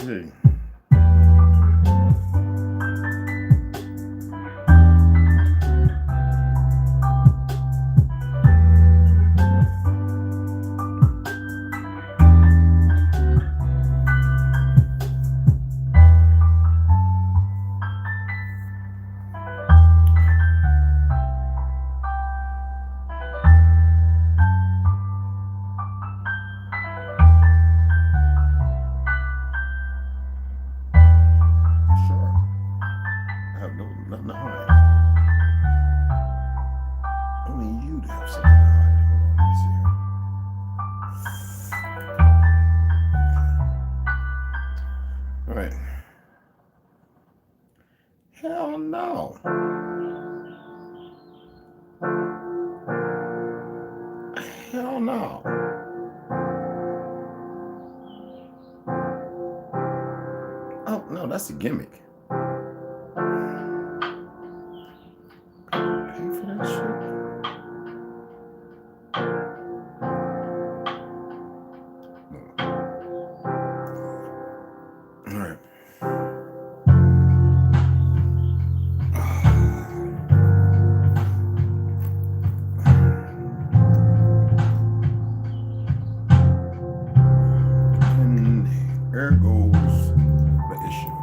see. Nothing to hide. Only you to have something to hide. Hold on, let me see here. All right. Hell no. Hell no. Oh no, that's a gimmick. There goes the issue.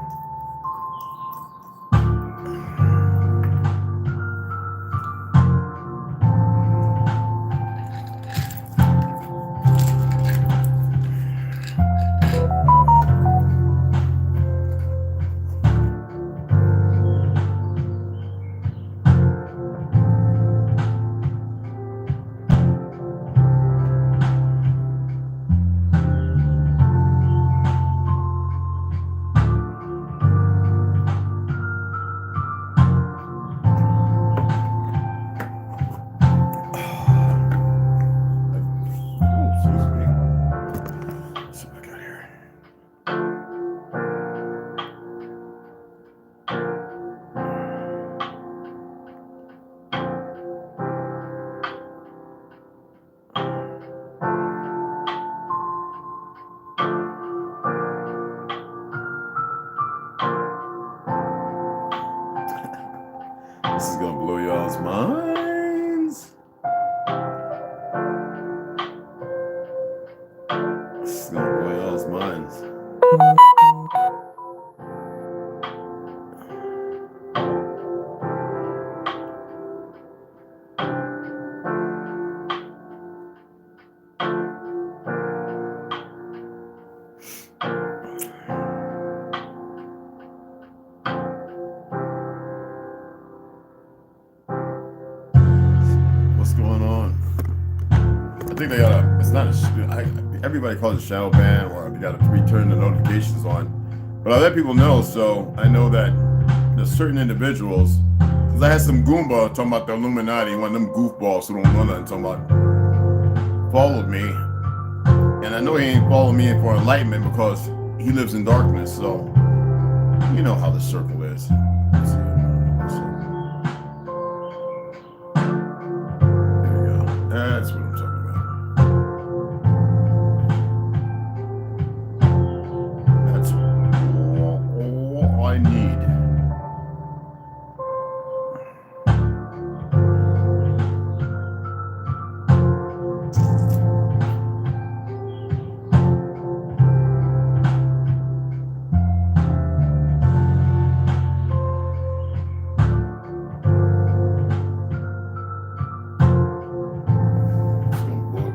This is gonna blow y'all's minds. This is gonna blow y'all's minds. What's going on? I think they got a, it's not a, everybody calls it shadow ban, or they got to return the notifications on. But I let people know, so I know that there's certain individuals, because I had some Goomba talking about the Illuminati, one of them goofballs who don't know nothing, talking about, followed me. And I know he ain't following me for enlightenment because he lives in darkness, so you know how the circle is. Let's see. That's what I'm talking about. That's all I need.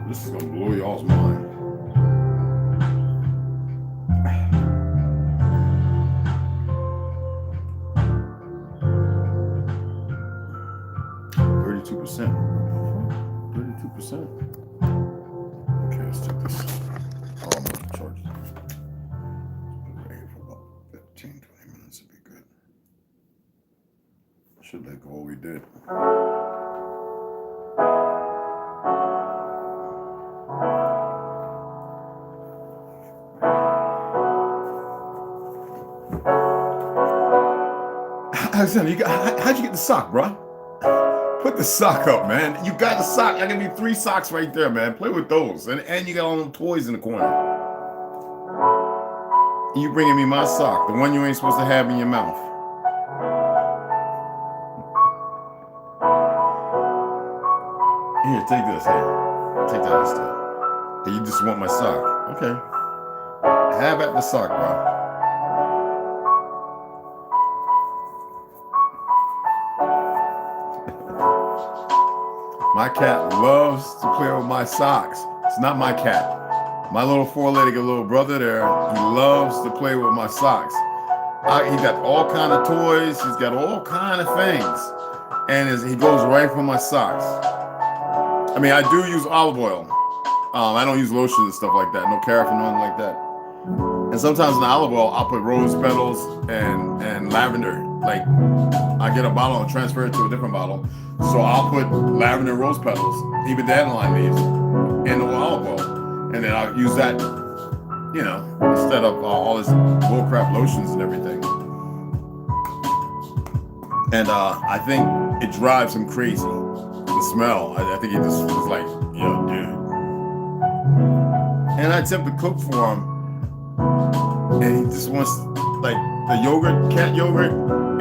This is gonna blow y'all's mind. %. 32%. Okay, let's take this. Oh, I'm gonna charge it. Right here for about 15, 20 minutes would be good. Should let go what we did. Alexander, how'd you get the sock, bro? Put the sock up, man. You got the sock. I give you 3 socks right there, man. Play with those. And you got all them toys in the corner. You bringing me my sock, the one you ain't supposed to have in your mouth. Here, take this. Here, take that instead. Hey, you just want my sock? Okay. Have at the sock, bro. My cat loves to play with my socks. It's not my cat. My little four-legged little brother there, he loves to play with my socks. He got all kind of toys. He's got all kind of things. And he goes right for my socks. I mean, I do use olive oil. I don't use lotion and stuff like that. No paraffin, nothing like that. And sometimes in the olive oil, I'll put rose petals and lavender. Like, I get a bottle and transfer it to a different bottle. So I'll put lavender rose petals, even dandelion leaves, in the olive oil. And then I'll use that, you know, instead of all this bullcrap lotions and everything. And I think it drives him crazy. The smell. I think he just was like, yo, dude. And I attempt to cook for him. And he just wants, like, the yogurt, cat yogurt.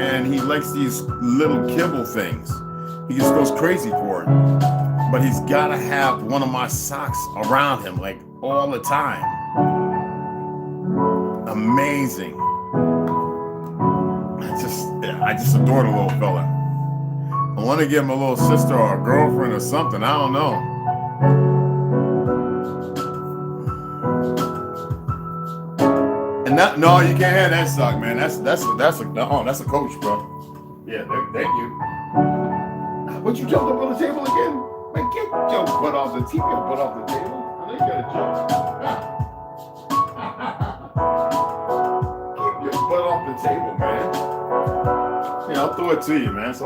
And he likes these little kibble things. He just goes crazy for it. But he's got to have one of my socks around him, like, all the time. Amazing. I just adore the little fella. I want to give him a little sister or a girlfriend or something. I don't know. And no, you can't have that sock, man. That's a coach, bro. Yeah, thank you. What, you jumped up on the table again? Man, get your butt off the table. Butt off the table. I know you gotta jump. Keep your butt off the table, man. Yeah, I'll throw it to you, man. It's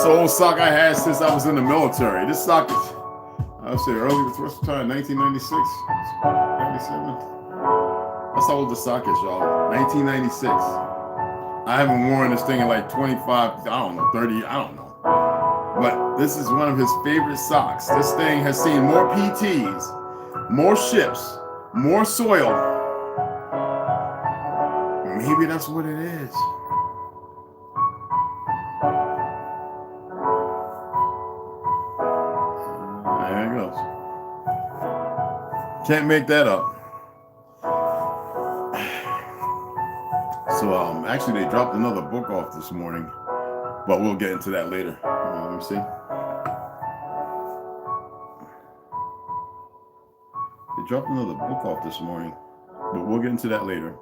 the old sock I had since I was in the military. This sock is, I would say, early with first time, 1996, 97. That's how old the sock is, y'all. 1996. I haven't worn this thing in like 25, I don't know, 30, I don't know. But this is one of his favorite socks. This thing has seen more PTs, more ships, more soil. Maybe that's what it is. There it goes. Can't make that up. So actually they dropped another book off this morning, but we'll get into that later. Let me see. They dropped another book off this morning, but we'll get into that later.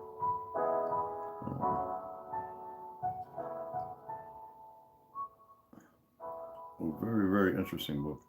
A very, very interesting book.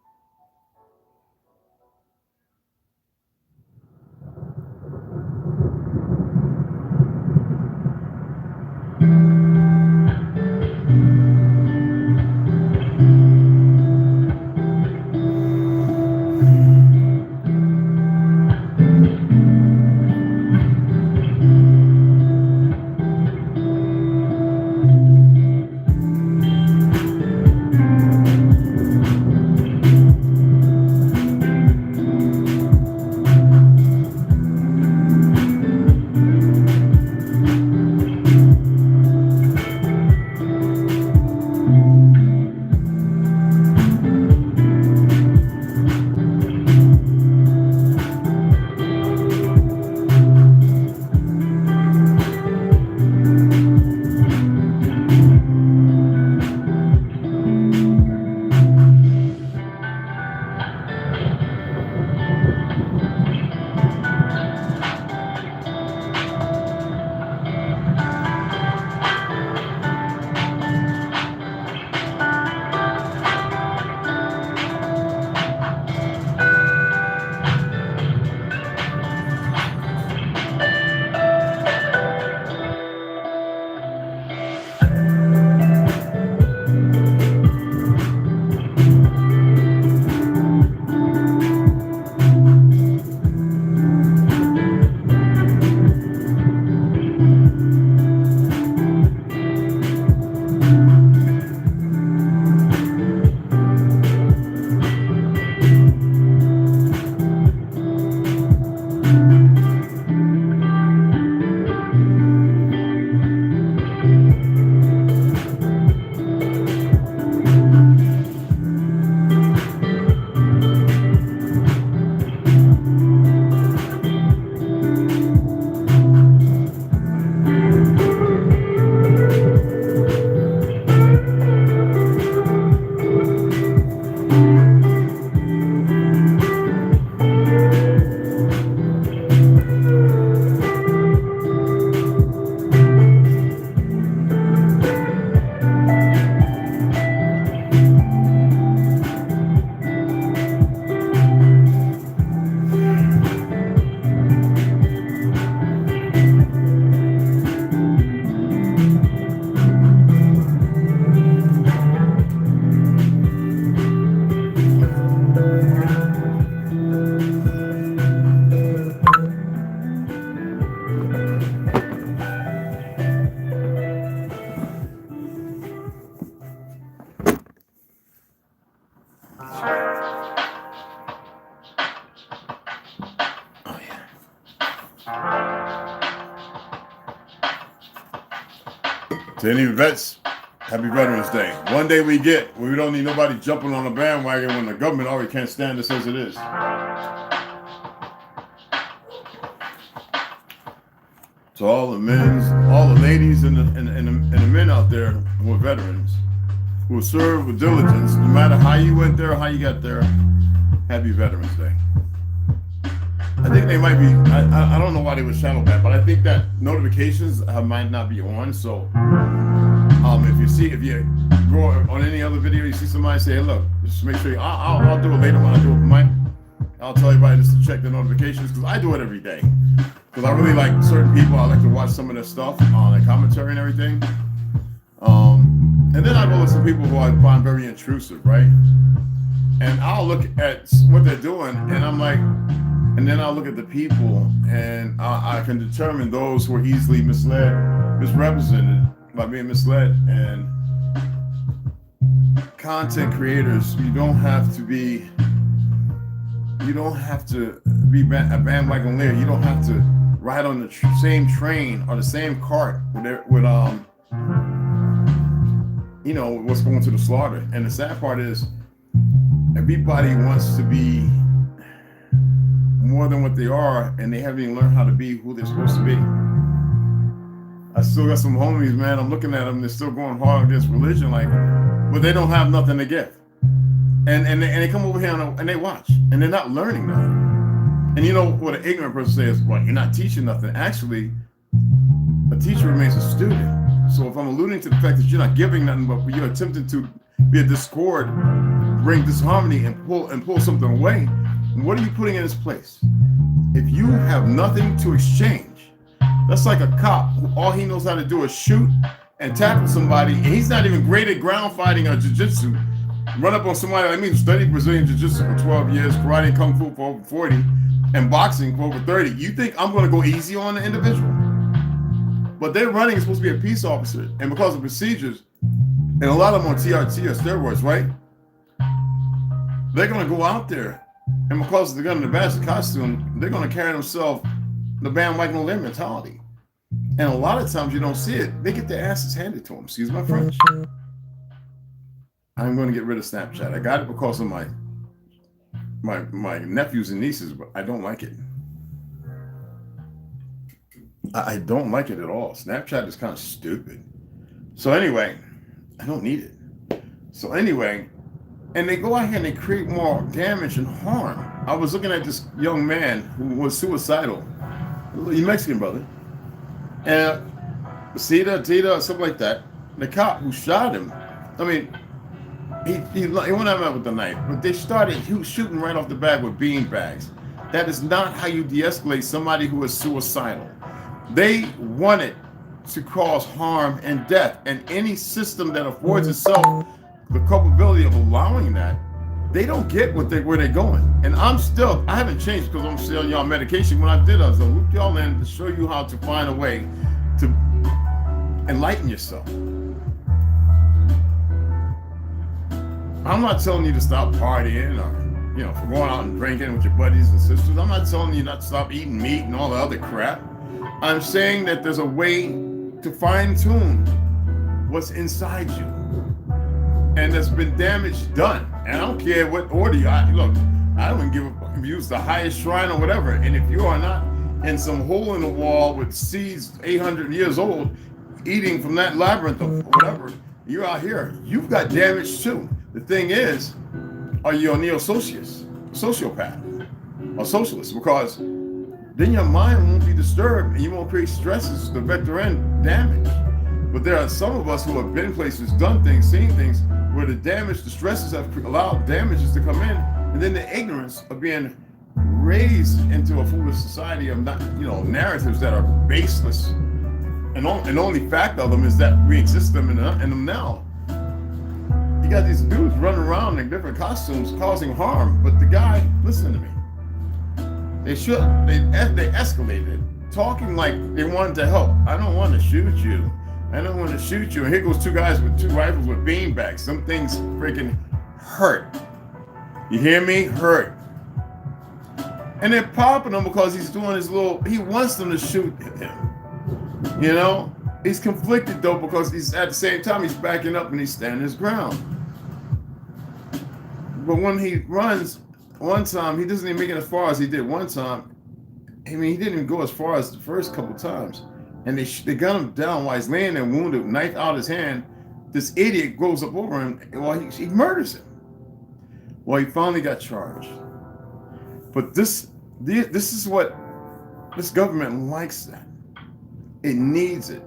To any vets, happy Veterans Day. One day we don't need nobody jumping on a bandwagon when the government already can't stand this as it is. To all the men, all the ladies and the men out there who are veterans, who serve with diligence, no matter how you went there or how you got there, happy Veterans Day. I think they might be, I don't know why they would shadow that, but I think that notifications might not be on. So if you go on any other video, you see somebody say, hey, look, just make sure I'll do it later when I do it for mine. I'll tell everybody just to check the notifications because I do it every day. Because I really like certain people. I like to watch some of their stuff on the commentary and everything. And then I go with some people who I find very intrusive, right? And I'll look at what they're doing and I'm like, and then I'll look at the people and I can determine those who are easily misled, misrepresented by being misled. And content creators, you don't have to be a bandwagon layer. You don't have to ride on the same train or the same cart with what's going to the slaughter. And the sad part is everybody wants to be more than what they are, and they haven't even learned how to be who they're supposed to be. I still got some homies, man. I'm looking at them, they're still going hard against religion, but they don't have nothing to give. And they come over here and they watch, and they're not learning nothing. And you know what an ignorant person says, well, you're not teaching nothing. Actually, a teacher remains a student. So if I'm alluding to the fact that you're not giving nothing, but you're attempting to be a discord, bring disharmony and pull something away, what are you putting in its place? If you have nothing to exchange, that's like a cop who all he knows how to do is shoot and tackle somebody, and he's not even great at ground fighting or jiu-jitsu. Run up on somebody like me who studied Brazilian jiu-jitsu for 12 years, karate and kung fu for over 40, and boxing for over 30. You think I'm gonna go easy on the individual? But they're running is supposed to be a peace officer, and because of procedures, and a lot of them on TRT or steroids, right? They're gonna go out there, and because they're gonna advance the costume, they're gonna carry themselves the bandwagon layer mentality. And a lot of times you don't see it, they get their asses handed to them. Excuse my French. I'm going to get rid of Snapchat. I got it because of my nephews and nieces, but I don't like it. I don't like it at all. Snapchat is kind of stupid. So anyway, I don't need it. So anyway, and they go out here and they create more damage and harm. I was looking at this young man who was suicidal. He's Mexican, brother. And Tita, something like that. The cop who shot him, I mean, he went out with the knife, but they started shooting right off the bat with bean bags. That is not how you de-escalate somebody who is suicidal. They wanted to cause harm and death, and any system that affords itself the culpability of allowing that, they don't get where they're going. And I haven't changed because I'm still on y'all medication. When I did, I was gonna loop y'all in to show you how to find a way to enlighten yourself. I'm not telling you to stop partying or, for going out and drinking with your buddies and sisters. I'm not telling you not to stop eating meat and all the other crap. I'm saying that there's a way to fine tune what's inside you. And there's been damage done. And I don't care what order you look, I don't give a fuck if you use the highest shrine or whatever. And if you are not in some hole in the wall with seeds 800 years old, eating from that labyrinth of whatever, you're out here, you've got damage too. The thing is, are you a sociopath, or socialist? Because then your mind won't be disturbed and you won't create stresses to vector in damage. But there are some of us who have been places, done things, seen things, where the stresses have allowed damages to come in, and then the ignorance of being raised into a foolish society of narratives that are baseless. And the only fact of them is that we exist in them now. you got these dudes running around in different costumes causing harm. But the guy, listen to me. They escalated it, talking like they wanted to help. I don't want to shoot you. I don't want to shoot you. And here goes two guys with two rifles with beanbags. Some things freaking hurt. You hear me? Hurt. And they're popping him because he's doing his little, he wants them to shoot him. You know? He's conflicted though because he's at the same time he's backing up and he's standing his ground. But when he runs one time, he doesn't even make it as far as he did one time. I mean, he didn't even go as far as the first couple times. And they got him down while he's laying there wounded, knife out his hand. This idiot goes up over him while he murders him. Well, he finally got charged. But this is what this government likes that. It needs it.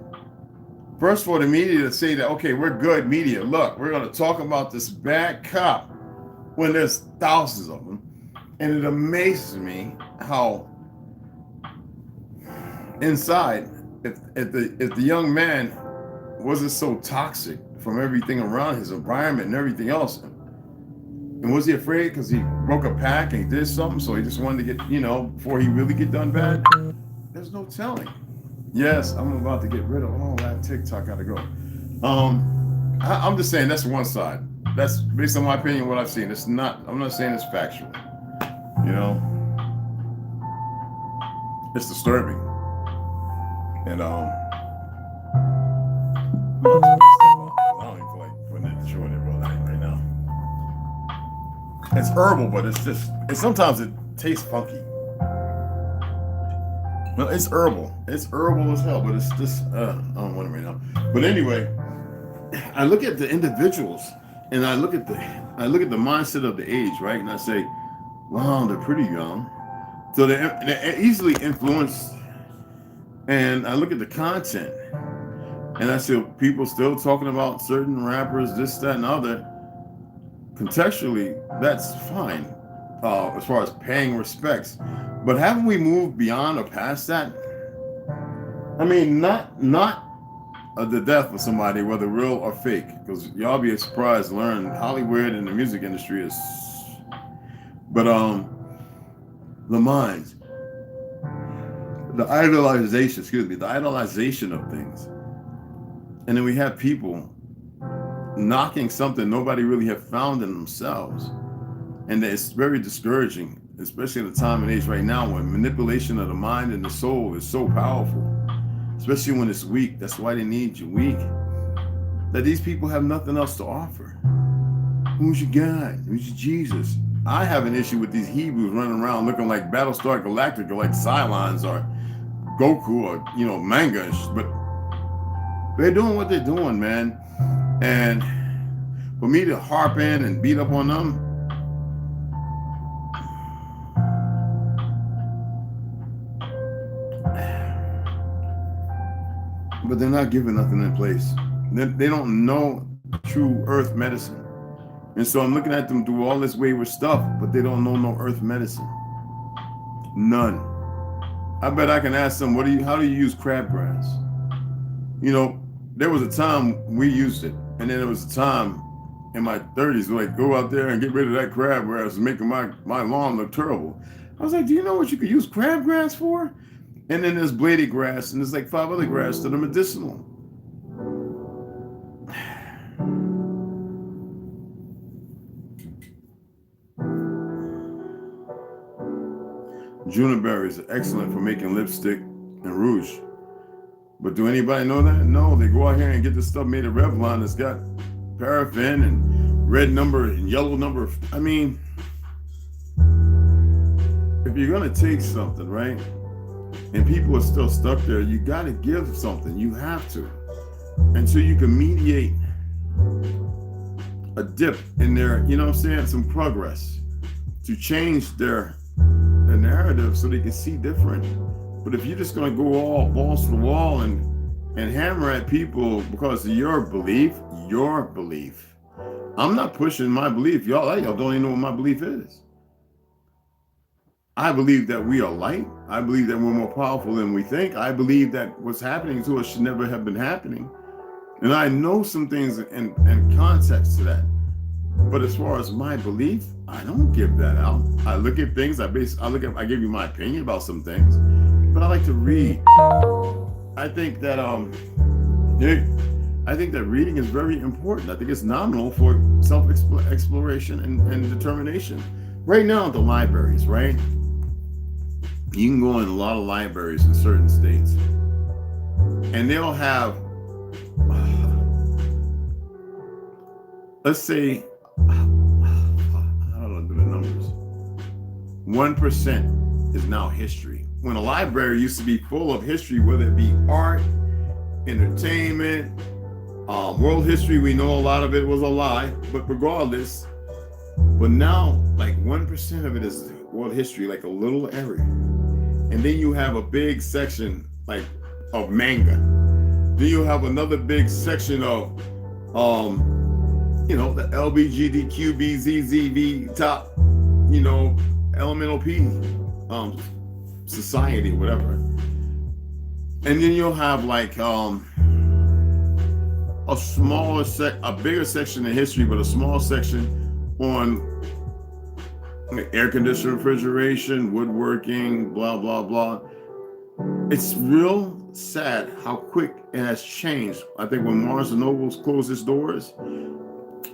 First of all, the media to say that, okay, we're good media. Look, we're going to talk about this bad cop when there's thousands of them. And it amazes me how inside, if the young man wasn't so toxic from everything around his environment and everything else, and was he afraid because he broke a pack and he did something, so he just wanted to get, before he really get done bad? There's no telling. Yes, I'm about to get rid of all that TikTok. Gotta go. I'm just saying that's one side. That's based on my opinion, what I've seen. I'm not saying it's factual. It's disturbing. And I don't even feel like putting it, showing it right now. It's herbal, but sometimes it tastes funky. No, it's herbal. It's herbal as hell, but it's just I don't want it right now. But anyway, I look at the individuals and I look at the mindset of the age, right? And I say, wow, they're pretty young. So they're easily influenced. And I look at the content and I see people still talking about certain rappers, this, that, and other. Contextually, that's fine as far as paying respects. But haven't we moved beyond or past that? I mean, not the death of somebody, whether real or fake, because y'all be surprised to learn Hollywood and the music industry is. But the minds, the idolization of things, and then we have people knocking something nobody really have found in themselves, and it's very discouraging. Especially at the time and age right now when manipulation of the mind and the soul is so powerful, especially when it's weak. That's why they need you weak. That these people have nothing else to offer. Who's your God? Who's your Jesus? I have an issue with these Hebrews running around looking like Battlestar Galactica, or like Cylons or Goku or, manga, but they're doing what they're doing, man. And for me to harp in and beat up on them, but they're not giving nothing in place. They don't know true earth medicine. And so I'm looking at them do all this wayward stuff, but they don't know no earth medicine. None. I bet I can ask them, how do you use crabgrass? There was a time we used it. And then there was a time in my 30s, like, go out there and get rid of that crabgrass and making my lawn look terrible. I was like, do you know what you could use crabgrass for? And then there's bladed grass, and there's like 5 other grass that are medicinal. Juniper berries are excellent for making lipstick and rouge. But do anybody know that? No, they go out here and get this stuff made of Revlon that's got paraffin and red number and yellow number. I mean, if you're gonna take something, right, and people are still stuck there, you gotta give something. You have to. Until you can mediate a dip in their, some progress to change their narrative so they can see different. But if you're just gonna go all balls to the wall and hammer at people because of your belief, I'm not pushing my belief. Y'all don't even know what my belief is. I believe that we are light. I believe that we're more powerful than we think. I believe that what's happening to us should never have been happening. And I know some things in context to that. But as far as my belief, I don't give that out. I look at things. I give you my opinion about some things, but I like to read. I think that reading is very important. I think it's nominal for self-exploration and determination. Right now at the libraries, right? You can go in a lot of libraries in certain states, and they'll have, let's say, I don't know the numbers. 1% is now history. When a library used to be full of history, whether it be art, entertainment, world history, we know a lot of it was a lie, but regardless, but now like 1% of it is world history, like a little area. And then you have a big section like of manga. Then you have another big section of the LBGTQBZZV top, elemental P society, whatever. And then you'll have like a bigger section in history, but a small section on air conditioning, refrigeration, woodworking, blah, blah, blah. It's real sad how quick it has changed. I think when Barnes & Noble's closed its doors,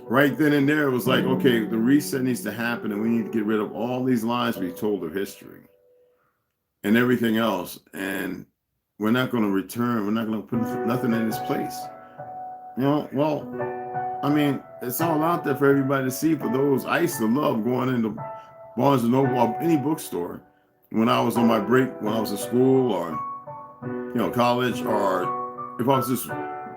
right then and there, it was like, okay, the reset needs to happen and we need to get rid of all these lies we told of history and everything else. And we're not going to return. We're not going to put nothing in its place. It's all out there for everybody to see. For those, I used to love going into Barnes & Noble or any bookstore when I was on my break, when I was in school or, college, or if I was just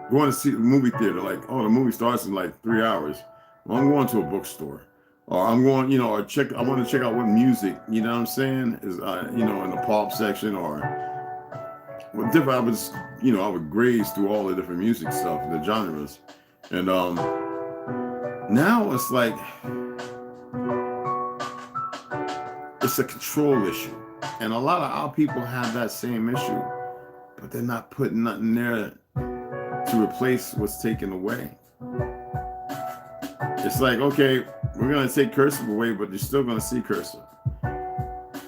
going to see the movie theater, like, the movie starts in like 3 hours. Well, I'm going to a bookstore, or I'm going, I want to check out what music, you know what I'm saying, is, in the pop section or what different. I would graze through all the different music stuff, the genres. And now it's like, it's a control issue. And a lot of our people have that same issue, but they're not putting nothing there to replace what's taken away. It's like, okay, we're going to take cursive away, but you're still going to see cursive.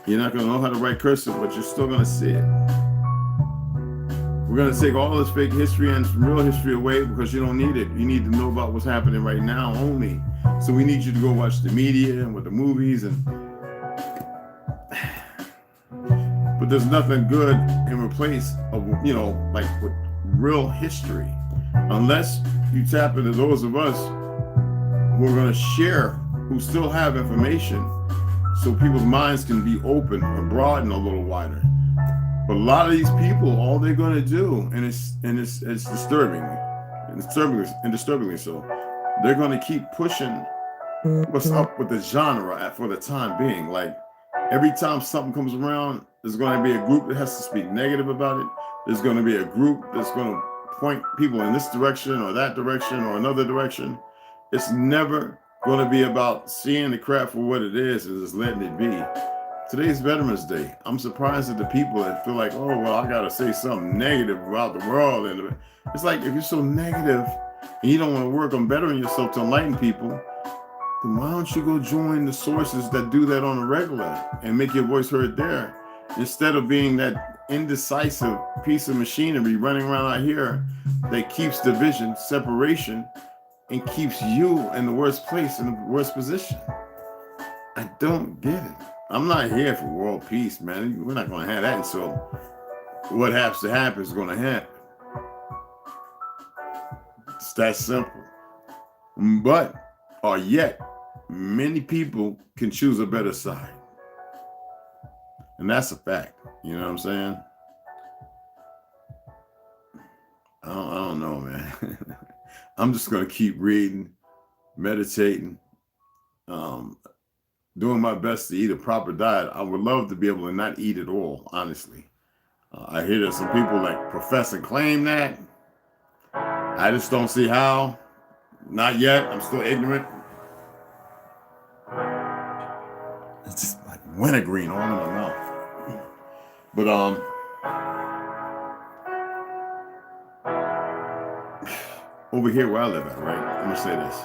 You're not going to know how to write cursive, but you're still going to see it. We're going to take all this fake history and real history away because you don't need it. You need to know about what's happening right now only. So we need you to go watch the media and with the movies but there's nothing good in replace of, like with real history, unless you tap into those of us who are going to share, who still have information, so people's minds can be open and broaden a little wider. But a lot of these people, all they're going to do, and it's disturbingly so, they're going to keep pushing what's up with the genre for the time being. Like every time something comes around, there's going to be a group that has to speak negative about it. There's going to be a group that's going to point people in this direction or that direction or another direction. It's never going to be about seeing the crap for what it is and just letting it be. Today's Veterans Day. I'm surprised at the people that feel like, I got to say something negative about the world. And it's like, if you're so negative and you don't want to work on bettering yourself to enlighten people, then why don't you go join the sources that do that on a regular and make your voice heard there, instead of being that indecisive piece of machinery running around out here that keeps division, separation, and keeps you in the worst place, in the worst position. I don't get it. I'm not here for world peace, man. We're not going to have that until what has to happen is going to happen. It's that simple. But, or yet, many people can choose a better side. And that's a fact. You know what I'm saying? I don't know, man. I'm just going to keep reading, meditating, doing my best to eat a proper diet. I would love to be able to not eat at all, honestly. I hear that some people like profess and claim that. I just don't see how. Not yet. I'm still ignorant. It's just like wintergreen all in my mouth. But over here where I live at, right? I'm gonna say this.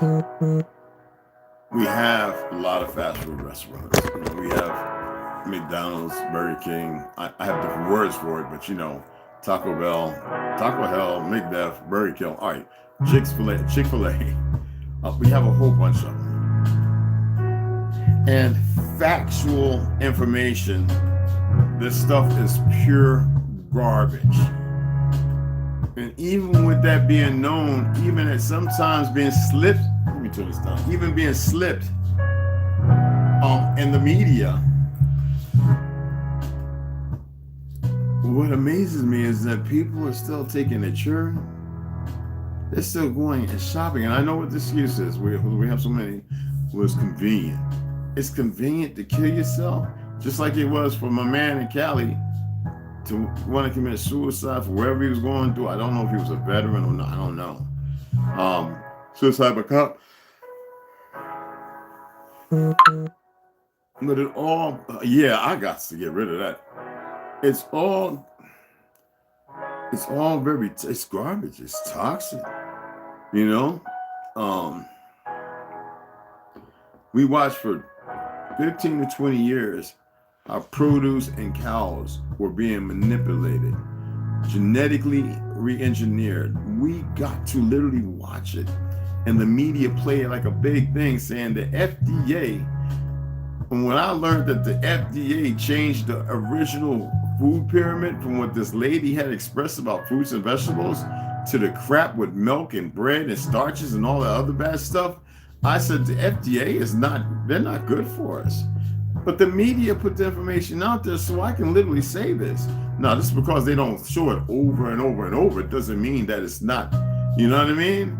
we have a lot of fast food restaurants. You know, we have McDonald's, Burger King. I have different words for it, but you know, Taco Bell, Taco Hell, McDef, Burger King. All right, Chick-fil-A. We have a whole bunch of them. And factual information, this stuff is pure garbage. And even with that being known, even at sometimes being slipped, let me turn this down, even being slipped in the media, what amazes me is that people are still taking the churn. They're still going and shopping. And I know what the excuse is. We have so many. Well, it's convenient. It's convenient to kill yourself, just like it was for my man in Cali to want to commit suicide for wherever he was going through. I don't know if he was a veteran or not. I don't know. Suicide by cop. But it all, I got to get rid of that. It's all very, it's garbage. It's toxic. You know? We watched for 15 to 20 years how produce and cows were being manipulated, genetically re-engineered. We got to literally watch it. And the media play it like a big thing, saying the FDA, and when I learned that the FDA changed the original food pyramid from what this lady had expressed about fruits and vegetables to the crap with milk and bread and starches and all that other bad stuff, I said the FDA they're not good for us. But the media put the information out there so I can literally say this. Now, just because they don't show it over and over and over, it doesn't mean that it's not, you know what I mean?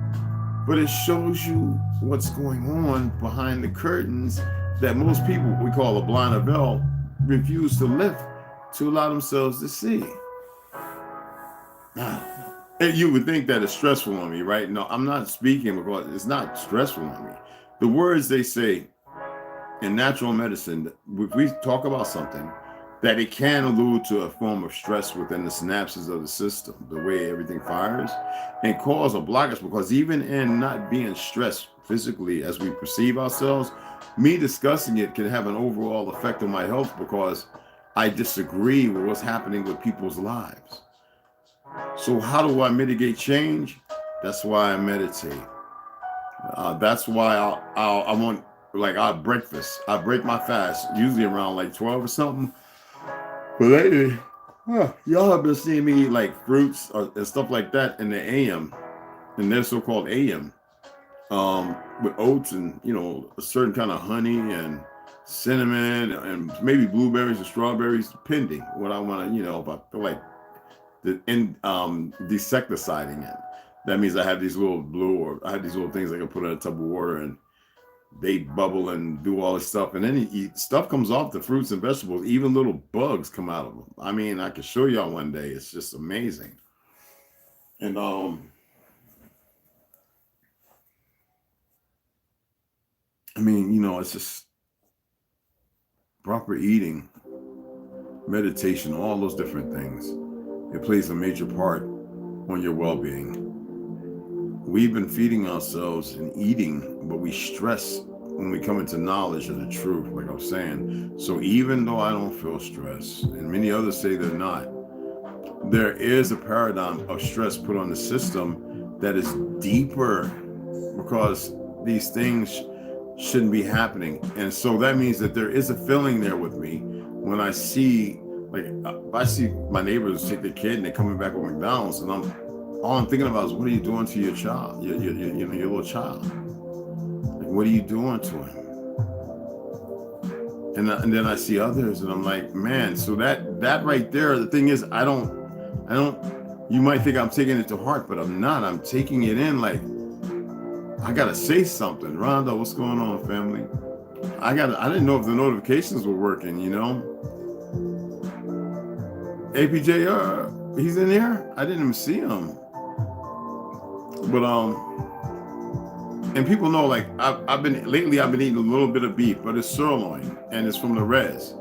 But it shows you what's going on behind the curtains that most people, we call a blind veil, refuse to lift to allow themselves to see. And you would think that it's stressful on me, right? No, I'm not speaking because it's not stressful on me. The words they say in natural medicine, if we talk about something, that it can allude to a form of stress within the synapses of the system, the way everything fires, and cause a blockage, because even in not being stressed physically as we perceive ourselves, me discussing it can have an overall effect on my health because I disagree with what's happening with people's lives. So how do I mitigate change? That's why I meditate. That's why I want, like, I breakfast. I break my fast, usually around like 12 or something. But lately, y'all have been seeing me eat like fruits and stuff like that in the AM, in their so-called AM, with oats and, you know, a certain kind of honey and cinnamon and maybe blueberries and strawberries, depending what I want to, you know, if I feel like desecticiding it. That means I have these little I have these little things I can put in a tub of water and they bubble and do all this stuff. And then stuff comes off the fruits and vegetables. Even little bugs come out of them. I mean, I can show y'all one day. It's just amazing. And I mean, you know, it's just proper eating, meditation, all those different things. It plays a major part on your well-being. We've been feeding ourselves and eating, but we stress when we come into knowledge of the truth, like I'm saying. So even though I don't feel stress, and many others say they're not, there is a paradigm of stress put on the system that is deeper because these things shouldn't be happening. And so that means that there is a feeling there with me when I see, like, if I see my neighbors take their kid and they're coming back with McDonald's, and all I'm thinking about is, what are you doing to your child, your little child? Like, what are you doing to him? And then I see others, and I'm like, man. So that right there, the thing is, I don't. You might think I'm taking it to heart, but I'm not. I'm taking it in like I gotta say something. Rhonda, what's going on, family? I didn't know if the notifications were working, you know. APJ, he's in there? I didn't even see him. But and people know, like, I've been eating a little bit of beef, but it's sirloin and it's from the res.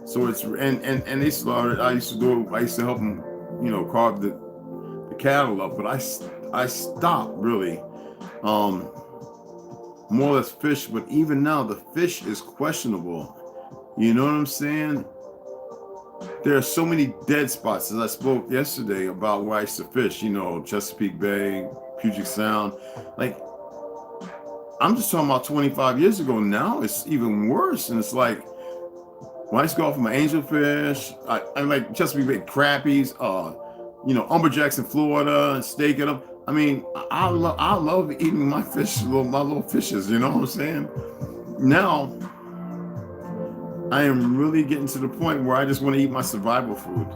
So it's and they slaughtered. I used to help them, you know, carve the cattle up, but I stopped really. more or less fish, but even now the fish is questionable. You know what I'm saying? There are so many dead spots. As I spoke yesterday about where I used to fish, you know, Chesapeake Bay, Puget Sound. Like, I'm just talking about 25 years ago. Now it's even worse. And it's like, when I used to go off my angelfish, I like Chesapeake Bay crappies, you know, umberjacks in Florida and steaking them. I mean, I love eating my fish, my little fishes, you know what I'm saying? Now, I am really getting to the point where I just want to eat my survival food.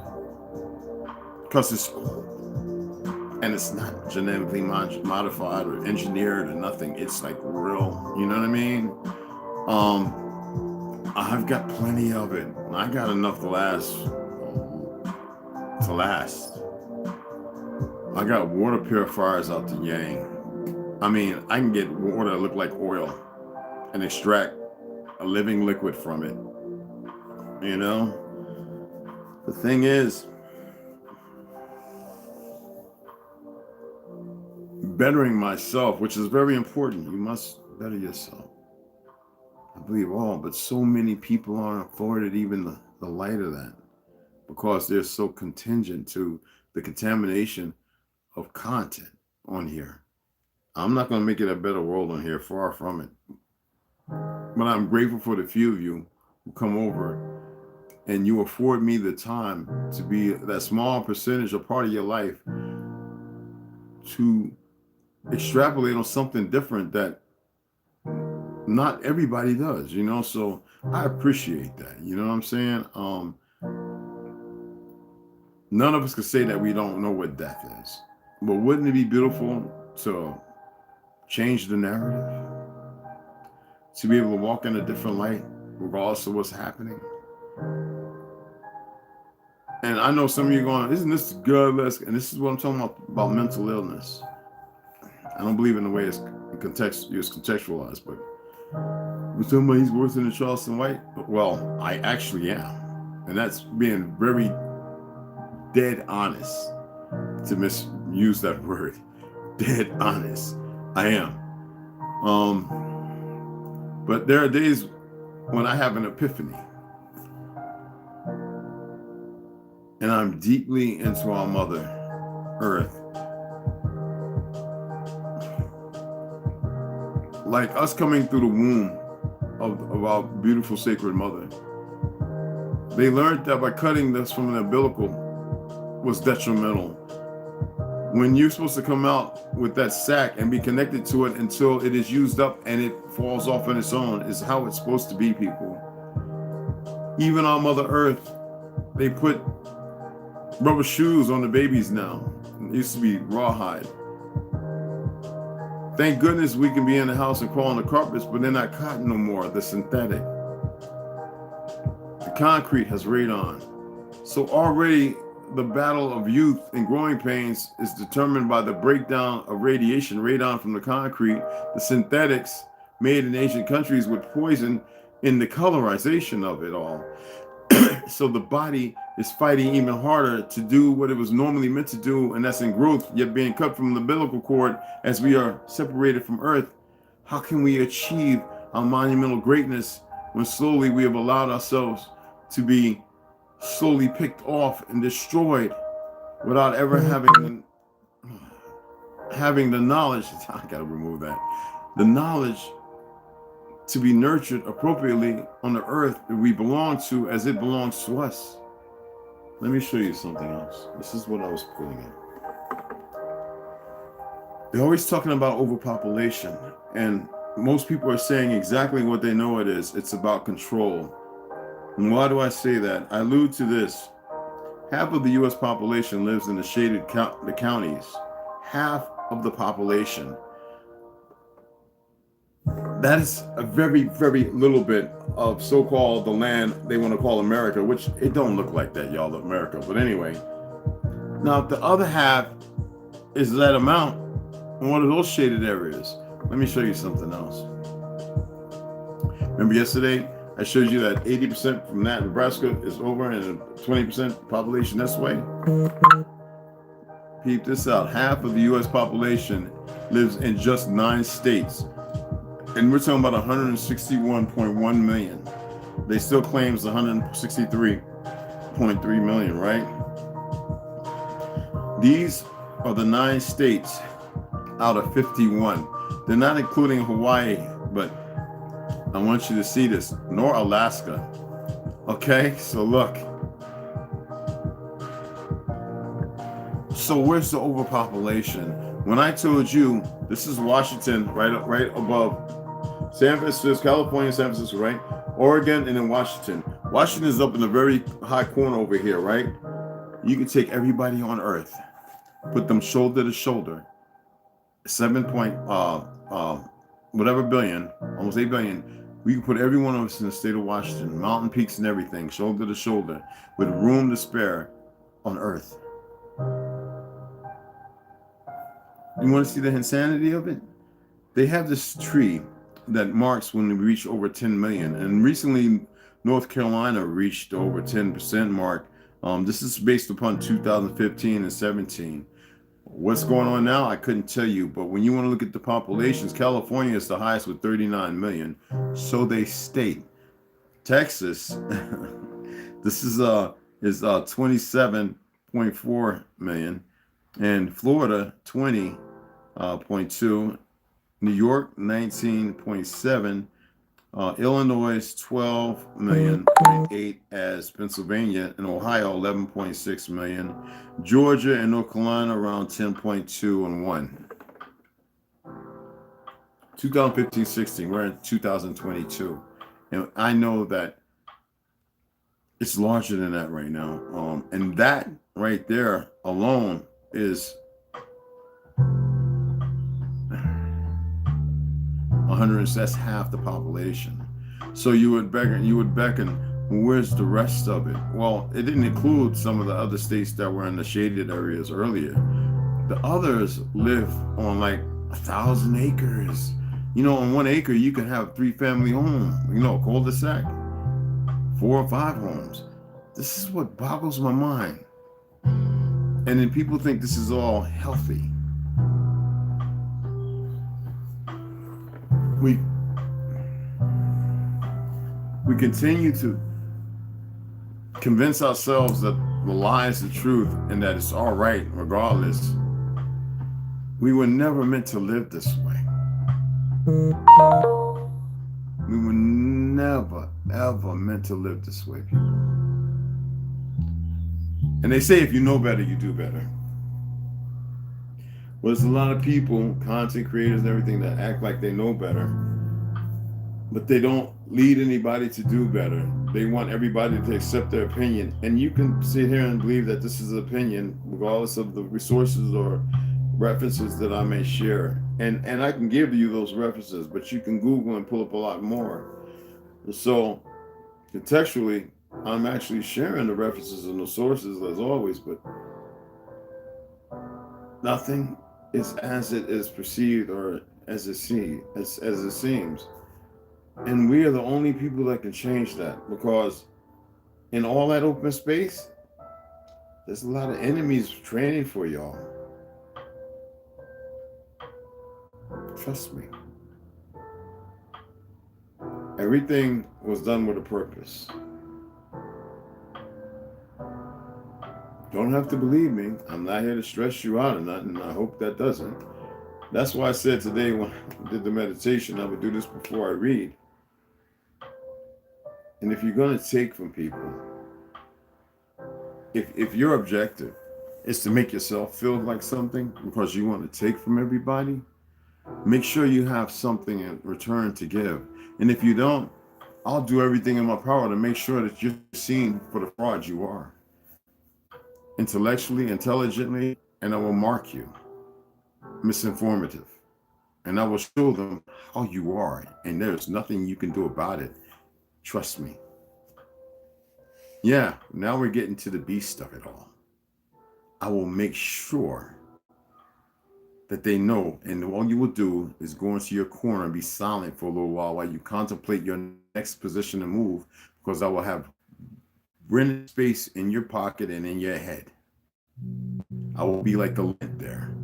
Because it's and it's not genetically modified or engineered or nothing. It's like real, you know what I mean? I've got plenty of it. I got enough to last. I got water purifiers out the yang. I mean, I can get water that look like oil and extract a living liquid from it. You know? The thing is, bettering myself, which is very important. You must better yourself. I believe all, but so many people aren't afforded even the light of that because they're so contingent to the contamination of content on here. I'm not going to make it a better world on here, far from it. But I'm grateful for the few of you who come over and you afford me the time to be that small percentage or part of your life to extrapolate on something different that not everybody does, you know? So I appreciate that, you know what I'm saying? None of us could say that we don't know what death is, but wouldn't it be beautiful to change the narrative? To be able to walk in a different light, regardless of what's happening? And I know some of you are going, isn't this good? And this is what I'm talking about mental illness. I don't believe in the way it's contextualized, but we're talking about he's worse than Charleston White. Well, I actually am. And that's being very dead honest, to misuse that word. Dead honest. I am. But there are days when I have an epiphany. And I'm deeply into our Mother Earth. Like us coming through the womb of our beautiful sacred mother. They learned that by cutting this from an umbilical was detrimental. When you're supposed to come out with that sac and be connected to it until it is used up and it falls off on its own is how it's supposed to be, people. Even on Mother Earth, they put rubber shoes on the babies now. It used to be rawhide. Thank goodness we can be in the house and crawl on the carpets, but they're not cotton no more. They're synthetic. The concrete has radon. So already the battle of youth and growing pains is determined by the breakdown of radiation, radon from the concrete, the synthetics made in Asian countries with poison in the colorization of it all. So the body is fighting even harder to do what it was normally meant to do, and that's in growth, yet being cut from the umbilical cord as we are separated from Earth. How can we achieve our monumental greatness when slowly we have allowed ourselves to be slowly picked off and destroyed without ever having the knowledge? I gotta remove that. The knowledge to be nurtured appropriately on the earth that we belong to as it belongs to us. Let me show you something else. This is what I was putting in. They're always talking about overpopulation, and most people are saying exactly what they know it is. It's about control. And why do I say that? I allude to this. Half of the U.S. population lives in the shaded the counties. Half of the population. That is a very, very little bit of so-called the land they want to call America, which it don't look like that, y'all, America. But anyway, now the other half is that amount in one of those shaded areas. Let me show you something else. Remember yesterday, I showed you that 80% from that Nebraska is over and 20% population this way? Peep this out. Half of the U.S. population lives in just 9 states. And we're talking about 161.1 million. They still claims 163.3 million, right? These are the 9 states out of 51. They're not including Hawaii, but I want you to see this, nor Alaska. Okay, so look. So where's the overpopulation? When I told you this is Washington, right above San Francisco, California, San Francisco, right? Oregon, and then Washington. Washington is up in a very high corner over here, right? You can take everybody on Earth, put them shoulder to shoulder, 7 point whatever billion, almost 8 billion. We can put every one of us in the state of Washington, mountain peaks and everything, shoulder to shoulder, with room to spare on Earth. You want to see the insanity of it? They have this tree that marks when we reach over 10 million. And recently, North Carolina reached over 10% mark. This is based upon 2015 and 17. What's going on now, I couldn't tell you. But when you want to look at the populations, California is the highest with 39 million. So they state. Texas, this is 27.4 million. And Florida, 20.2. New York, 19.7. Illinois, 12 million, 0.8 as Pennsylvania, and Ohio, 11.6 million. Georgia and North Carolina around 10.2 and 1. 2015-16, we're in 2022. And I know that it's larger than that right now. And that right there alone is 100, that's half the population. So you would beckon, where's the rest of it? Well, it didn't include some of the other states that were in the shaded areas earlier. The others live on like 1,000 acres. You know, on 1 acre, you can have 3-family home, cul-de-sac, 4 or 5 homes. This is what boggles my mind. And then people think this is all healthy. We continue to convince ourselves that the lie is the truth and that it's all right regardless. We were never meant to live this way. We were never, ever meant to live this way, people. And they say if you know better, you do better. Well, there's a lot of people, content creators and everything, that act like they know better, but they don't lead anybody to do better. They want everybody to accept their opinion. And you can sit here and believe that this is an opinion, regardless of the resources or references that I may share. And I can give you those references, but you can Google and pull up a lot more. So contextually, I'm actually sharing the references and the sources as always, but nothing is as it is perceived or as it seems. And we are the only people that can change that, because in all that open space, there's a lot of enemies training for y'all. Trust me. Everything was done with a purpose. Don't have to believe me. I'm not here to stress you out or nothing. I hope that doesn't. That's why I said today when I did the meditation, I would do this before I read. And if you're going to take from people, if your objective is to make yourself feel like something because you want to take from everybody, make sure you have something in return to give. And if you don't, I'll do everything in my power to make sure that you're seen for the fraud you are. Intellectually, intelligently, and I will mark you misinformative. And I will show them how you are, and there's nothing you can do about it. Trust me. Yeah, now we're getting to the beast of it all. I will make sure that they know, and all you will do is go into your corner and be silent for a little while you contemplate your next position to move, because I will have rented space in your pocket and in your head. I will be like the lint there.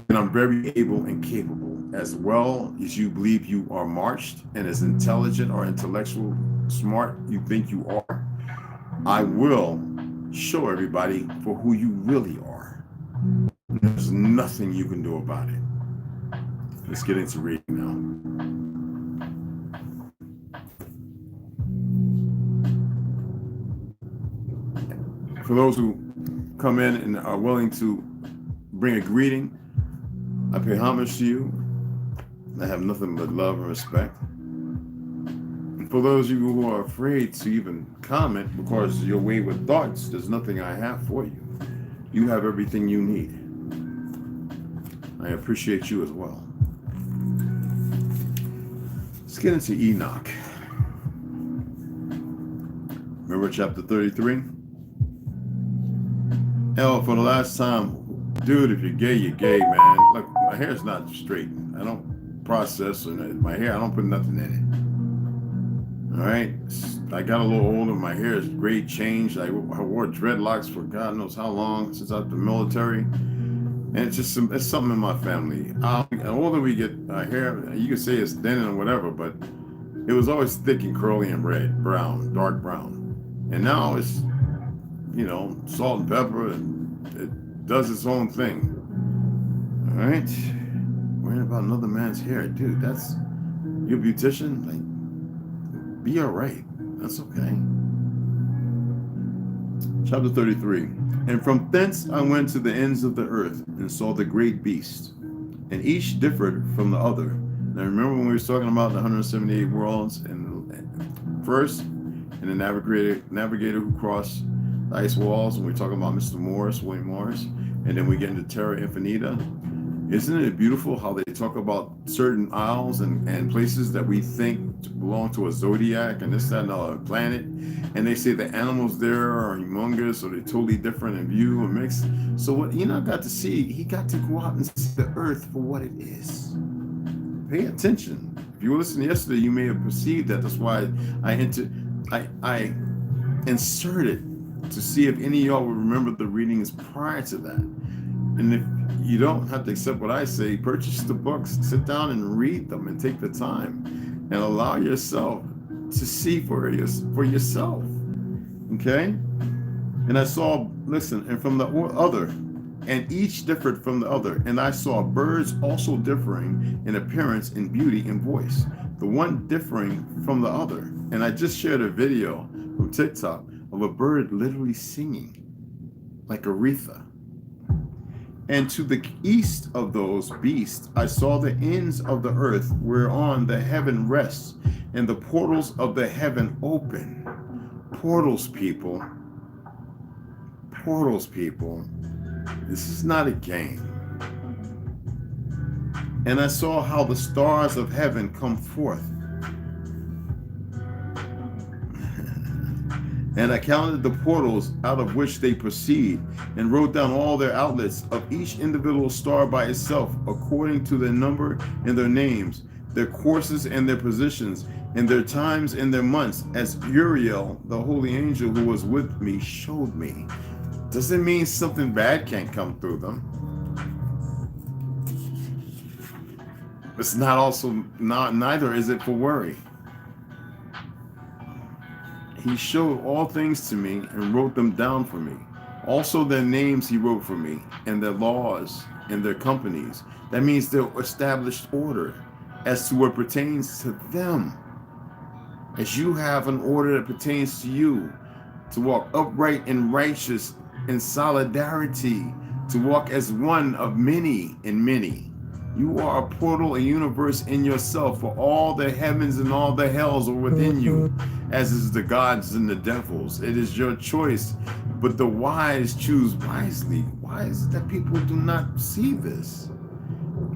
And I'm very able and capable as well as you believe you are marched, and as intelligent or intellectual smart you think you are, I will show everybody for who you really are. There's nothing you can do about it. Let's get into reading now. For those who come in and are willing to bring a greeting, I pay homage to you. I have nothing but love and respect. And for those of you who are afraid to even comment because your wayward thoughts, there's nothing I have for you. You have everything you need. I appreciate you as well. Let's get into Enoch. Remember chapter 33? Hell, for the last time, dude, if you're gay, you're gay, man. Look, my hair's not straight. I don't process my hair. I don't put nothing in it. All right? I got a little older. My hair is great change. I wore dreadlocks for God knows how long since out the military. And it's just it's something in my family. The older we get, our hair, you can say it's thin and whatever, but it was always thick and curly and red, brown, dark brown. And now it's, you know, salt and pepper, and it does its own thing. All right? Worrying about another man's hair. Dude, that's, you're a beautician? Like, be all right. That's okay. Chapter 33. And from thence I went to the ends of the earth and saw the great beast, and each differed from the other. Now remember when we were talking about the 178 worlds and first, and the navigator who crossed the ice walls, and we're talking about Mr. Morris, William Morris, and then we get into Terra Infinita. Isn't it beautiful how they talk about certain isles and places that we think belong to a zodiac and this, that, and other planet, and they say the animals there are humongous or they're totally different in view and mixed. So what Enoch got to see, he got to go out and see the earth for what it is. Pay attention. If you were listening yesterday, you may have perceived that. That's why I inserted to see if any of y'all would remember the readings prior to that. And if you don't have to accept what I say, purchase the books, sit down and read them, and take the time and allow yourself to see for yourself. Okay? And I saw, listen, and from the other, and each differed from the other. And I saw birds also differing in appearance, in beauty, and voice, the one differing from the other. And I just shared a video from TikTok of a bird literally singing like Aretha. And to the east of those beasts, I saw the ends of the earth whereon the heaven rests, and the portals of the heaven open. Portals, people. Portals, people. This is not a game. And I saw how the stars of heaven come forth. And I counted the portals out of which they proceed, and wrote down all their outlets of each individual star by itself, according to their number and their names, their courses and their positions, and their times and their months, as Uriel, the holy angel who was with me, showed me. Doesn't mean something bad can't come through them. It's not also not, neither is it for worry. He showed all things to me and wrote them down for me. Also their names he wrote for me, and their laws and their companies. That means their established order as to what pertains to them. As you have an order that pertains to you, to walk upright and righteous in solidarity, to walk as one of many in many. You are a portal, a universe in yourself, for all the heavens and all the hells are within you, as is the gods and the devils. It is your choice, but the wise choose wisely. Why is it that people do not see this?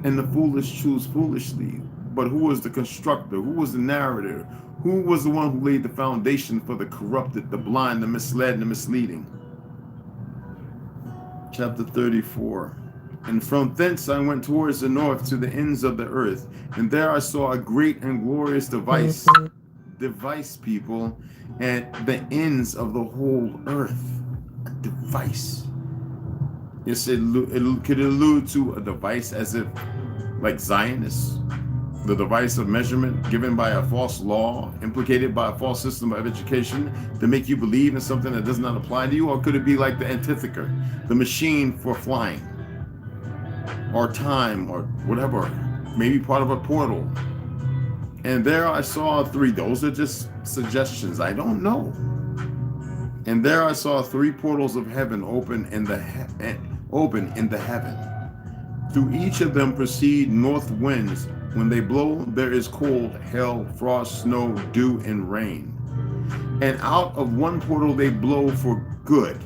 And the foolish choose foolishly. But who was the constructor? Who was the narrator? Who was the one who laid the foundation for the corrupted, the blind, the misled, and the misleading? Chapter 34. And from thence I went towards the north to the ends of the earth, and there I saw a great and glorious device, people, at the ends of the whole earth. A device. Yes, it could allude to a device as if like Zionists, the device of measurement given by a false law, implicated by a false system of education to make you believe in something that does not apply to you? Or could it be like the Antithiker, the machine for flying, or time, or whatever, maybe part of a portal? And there I saw three. Those are just suggestions. I don't know. And there I saw three portals of heaven open in the heaven. Through each of them proceed north winds. When they blow, there is cold, hail, frost, snow, dew, and rain. And out of one portal they blow for good.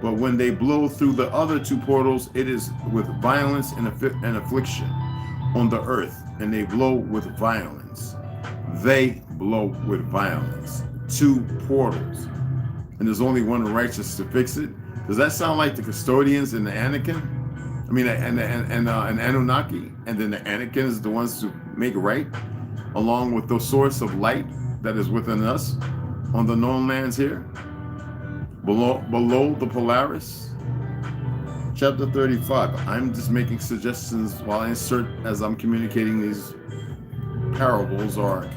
But when they blow through the other two portals, it is with violence and affliction on the earth, and they blow with violence. They blow with violence. Two portals. And there's only one righteous to fix it. Does that sound like the custodians and the Anakin? I mean, and Anunnaki, and then the Anakin is the ones to make it right, along with the source of light that is within us on the known lands here, below the Polaris. Chapter 35. I'm just making suggestions while I insert as I'm communicating these parables or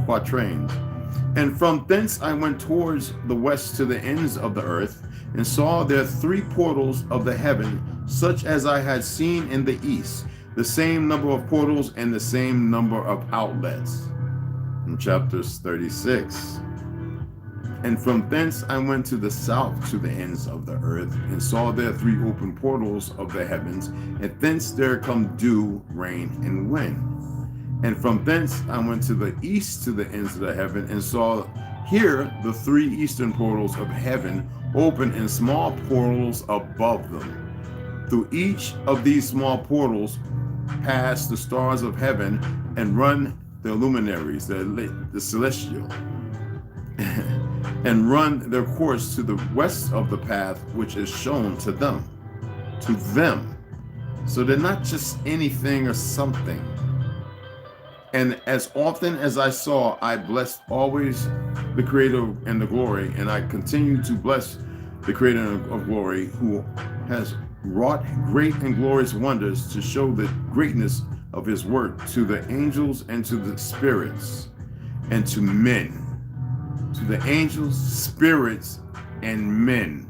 quatrains. And from thence I went towards the west to the ends of the earth, and saw there three portals of the heaven, such as I had seen in the east, the same number of portals and the same number of outlets. In chapters 36. And from thence I went to the south to the ends of the earth, and saw there three open portals of the heavens, and thence there come dew, rain, and wind. And from thence I went to the east to the ends of the heaven, and saw here the three eastern portals of heaven open, and small portals above them. Through each of these small portals pass the stars of heaven, and run the luminaries, the celestial, and run their course to the west of the path which is shown to them. To them. So they're not just anything or something. And as often as I saw, I blessed always the Creator and the glory, and I continue to bless the Creator of glory, who has wrought great and glorious wonders to show the greatness of his work to the angels and to the spirits and to men. To the angels, spirits, and men.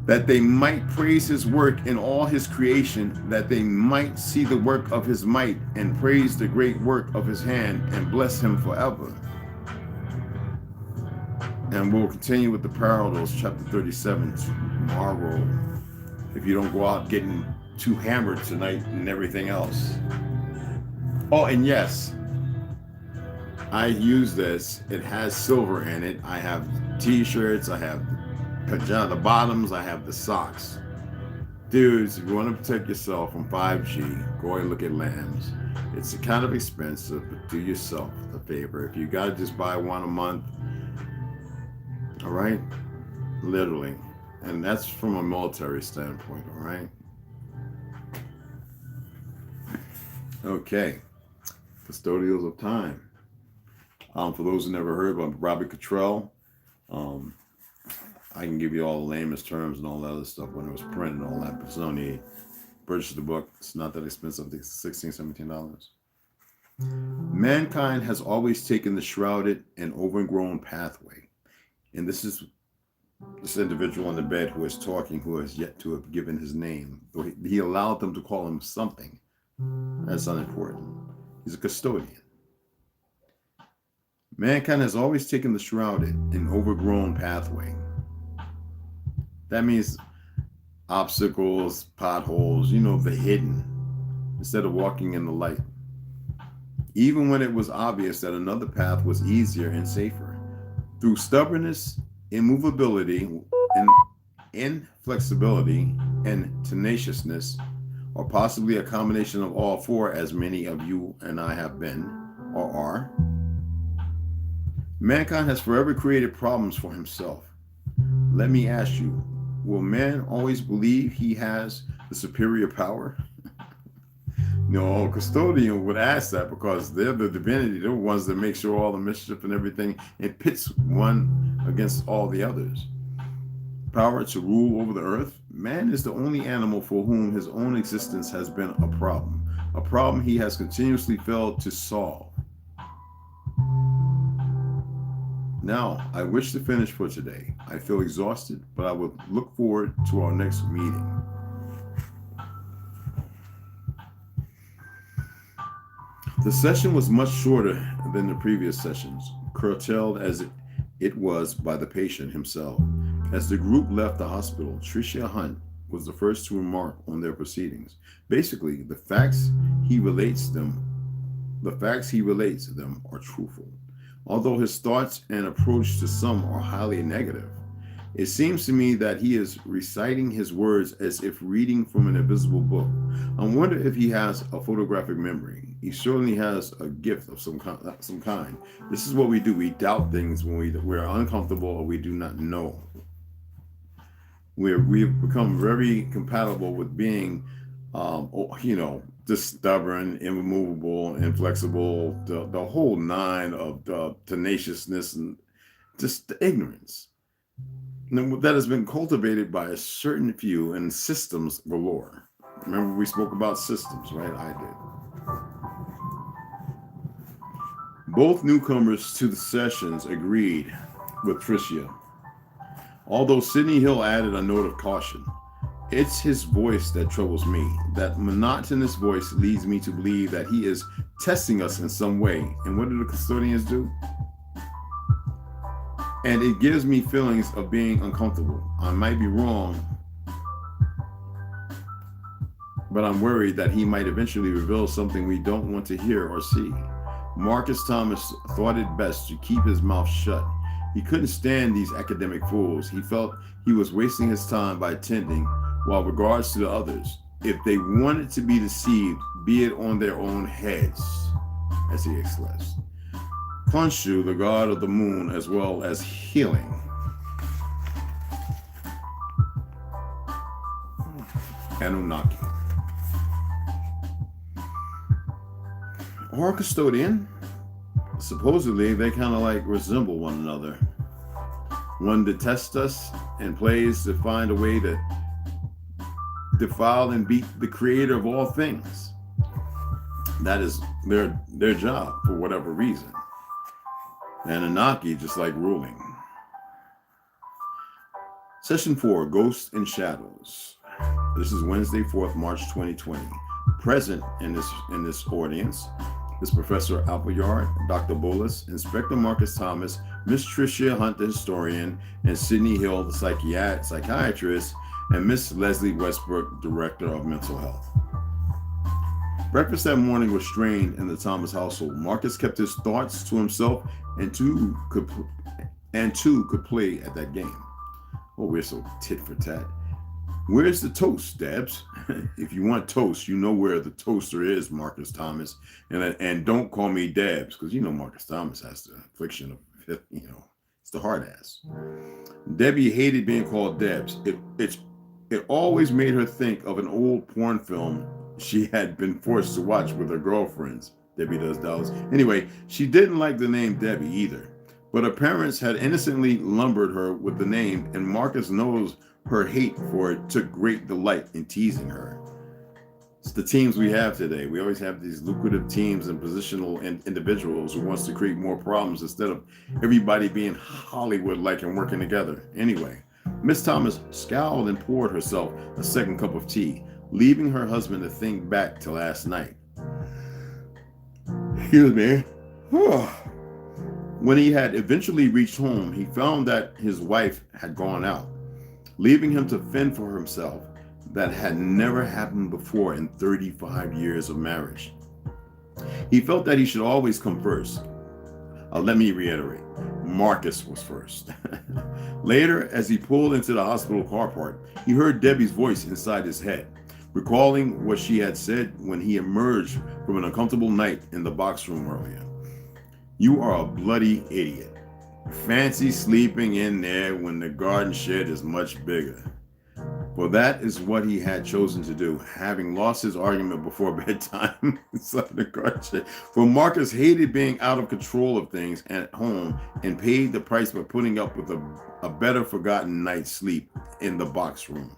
That they might praise his work in all his creation, that they might see the work of his might, and praise the great work of his hand, and bless him forever. And we'll continue with the parables, chapter 37, tomorrow, if you don't go out getting too hammered tonight and everything else. Oh, and yes, I use this. It has silver in it. I have t-shirts, I have the bottoms, I have the socks. Dudes, if you want to protect yourself from 5G, go and look at lambs. It's kind of expensive, but do yourself a favor. If you gotta just buy one a month, all right, literally, and that's from a military standpoint, all right. Okay, custodials of time. For those who never heard about Robert Cottrell, I can give you all the lamest terms and all that other stuff when it was printed and all that, but it's only purchase the book. It's not that expensive. I think it's $16, $17. Mankind has always taken the shrouded and overgrown pathway. And this is this individual in the bed who is talking, who has yet to have given his name. He allowed them to call him something. That's unimportant. He's a custodian. Mankind has always taken the shrouded and overgrown pathway. That means obstacles, potholes, the hidden, instead of walking in the light. Even when it was obvious that another path was easier and safer. Through stubbornness, immovability, and inflexibility, and tenaciousness, or possibly a combination of all four, as many of you and I have been, or are, mankind has forever created problems for himself. Let me ask you, will man always believe he has the superior power? No, custodian would ask that because they're the divinity. They're the ones that make sure all the mischief and everything, it pits one against all the others. power to rule over the earth, man is the only animal for whom his own existence has been a problem he has continuously failed to solve. Now, I wish to finish for today. I feel exhausted, but I will look forward to our next meeting. The session was much shorter than the previous sessions, curtailed as it was by the patient himself. As the group left the hospital, Tricia Hunt was the first to remark on their proceedings. Basically, the facts he relates them are truthful. Although his thoughts and approach to some are highly negative, it seems to me that he is reciting his words as if reading from an invisible book. I wonder if he has a photographic memory. He certainly has a gift of some kind. This is what we do. We doubt things when we're uncomfortable or we do not know. We've become very compatible with being, just stubborn, immovable, inflexible, the whole nine of the tenaciousness and just the ignorance that has been cultivated by a certain few and systems galore. Remember we spoke about systems, right? I did. Both newcomers to the sessions agreed with Tricia, although Sidney Hill added a note of caution. It's his voice that troubles me. That monotonous voice leads me to believe that he is testing us in some way. And what do the custodians do? And it gives me feelings of being uncomfortable. I might be wrong, but I'm worried that he might eventually reveal something we don't want to hear or see. Marcus Thomas thought it best to keep his mouth shut. He couldn't stand these academic fools. He felt he was wasting his time by attending, while regards to the others, if they wanted to be deceived, be it on their own heads, as he expressed. Khonshu, the god of the moon, as well as healing. Anunnaki. Our custodian, supposedly they kind of like resemble one another. One detests us and plays to find a way to defile and beat the creator of all things. That is their job for whatever reason. Anunnaki just like ruling. Session 4, Ghosts and Shadows. This is Wednesday, 4th March 2020. Present in this audience is Professor Appleyard, Dr. Bullis, Inspector Marcus Thomas, Miss Tricia Hunt, the historian, and Sidney Hill, the psychiatrist, and Miss Leslie Westbrook, Director of Mental Health. Breakfast that morning was strained in the Thomas household. Marcus kept his thoughts to himself, and two could play at that game. Oh, we're so tit for tat. Where's the toast, Debs? If you want toast, you know where the toaster is, Marcus Thomas. And don't call me Debs, because you know Marcus Thomas has the affliction of, it's the hard ass. Debbie hated being called Debs. It always made her think of an old porn film she had been forced to watch with her girlfriends. Debbie does Dallas. Anyway, she didn't like the name Debbie either, but her parents had innocently lumbered her with the name, and Marcus knows her hate for it took great delight in teasing her. It's the teams we have today. We always have these lucrative teams and positional individuals who wants to create more problems instead of everybody being Hollywood-like and working together. Anyway, Miss Thomas scowled and poured herself a second cup of tea, leaving her husband to think back to last night. Excuse me. When he had eventually reached home, he found that his wife had gone out, leaving him to fend for himself. That had never happened before in 35 years of marriage. He felt that he should always come first. Let me reiterate, Marcus was first. Later, as he pulled into the hospital car park, he heard Debbie's voice inside his head, recalling what she had said when he emerged from an uncomfortable night in the box room earlier. You are a bloody idiot. Fancy sleeping in there when the garden shed is much bigger. For that is what he had chosen to do, having lost his argument before bedtime. For Marcus hated being out of control of things at home and paid the price by putting up with a better forgotten night's sleep in the box room.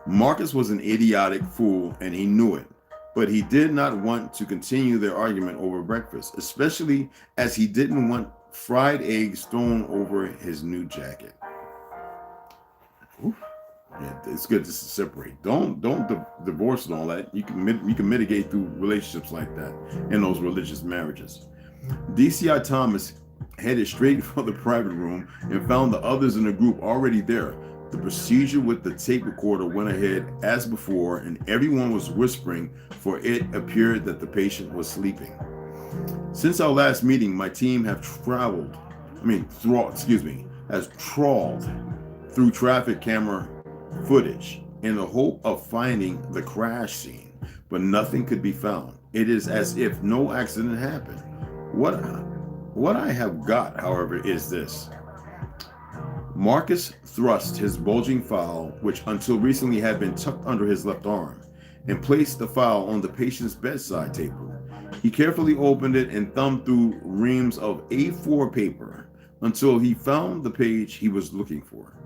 Marcus was an idiotic fool and he knew it, but he did not want to continue their argument over breakfast, especially as he didn't want fried eggs thrown over his new jacket. Oof. Yeah, it's good just to separate. Don't divorce and all that. You can mitigate through relationships like that in those religious marriages. DCI Thomas headed straight for the private room and found the others in the group already there. The procedure with the tape recorder went ahead as before, and everyone was whispering, for it appeared that the patient was sleeping. Since our last meeting, my team has trawled through traffic camera footage in the hope of finding the crash scene, but nothing could be found. It is as if no accident happened. What I have got, however, is this. Marcus thrust his bulging file, which until recently had been tucked under his left arm, and placed the file on the patient's bedside table. He carefully opened it and thumbed through reams of A4 paper until he found the page he was looking for.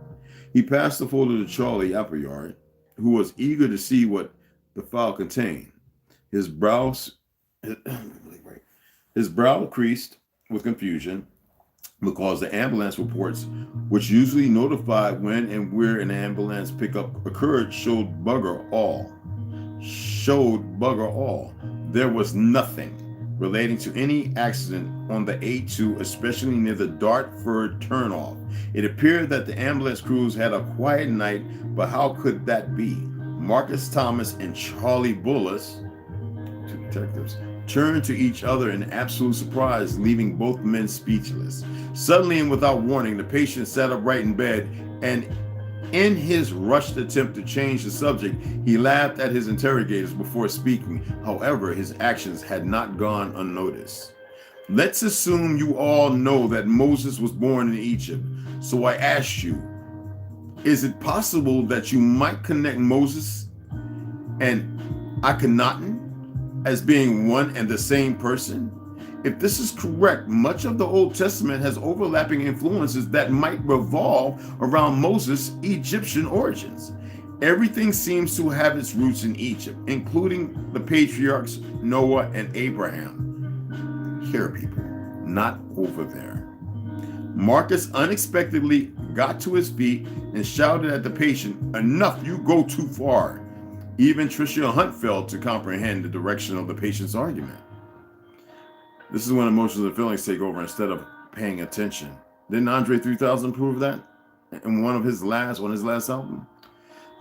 He passed the folder to Charlie Appleyard, who was eager to see what the file contained. His brow creased with confusion because the ambulance reports, which usually notify when and where an ambulance pickup occurred, showed bugger all. There was nothing relating to any accident on the A2, especially near the Dartford turnoff. It appeared that the ambulance crews had a quiet night, but how could that be? Marcus Thomas and Charlie Bullis, two detectives, turned to each other in absolute surprise, leaving both men speechless. Suddenly and without warning, the patient sat upright in bed, and in his rushed attempt to change the subject, he laughed at his interrogators before speaking. However, his actions had not gone unnoticed. Let's assume you all know that Moses was born in Egypt. So I asked you, is it possible that you might connect Moses and Akhenaten as being one and the same person? If this is correct, much of the Old Testament has overlapping influences that might revolve around Moses' Egyptian origins. Everything seems to have its roots in Egypt, including the patriarchs Noah and Abraham. Here, people, not over there. Marcus unexpectedly got to his feet and shouted at the patient, "Enough, you go too far." Even Tricia Hunt failed to comprehend the direction of the patient's argument. This is when emotions and feelings take over instead of paying attention. Didn't Andre 3000 prove that in one of his last album?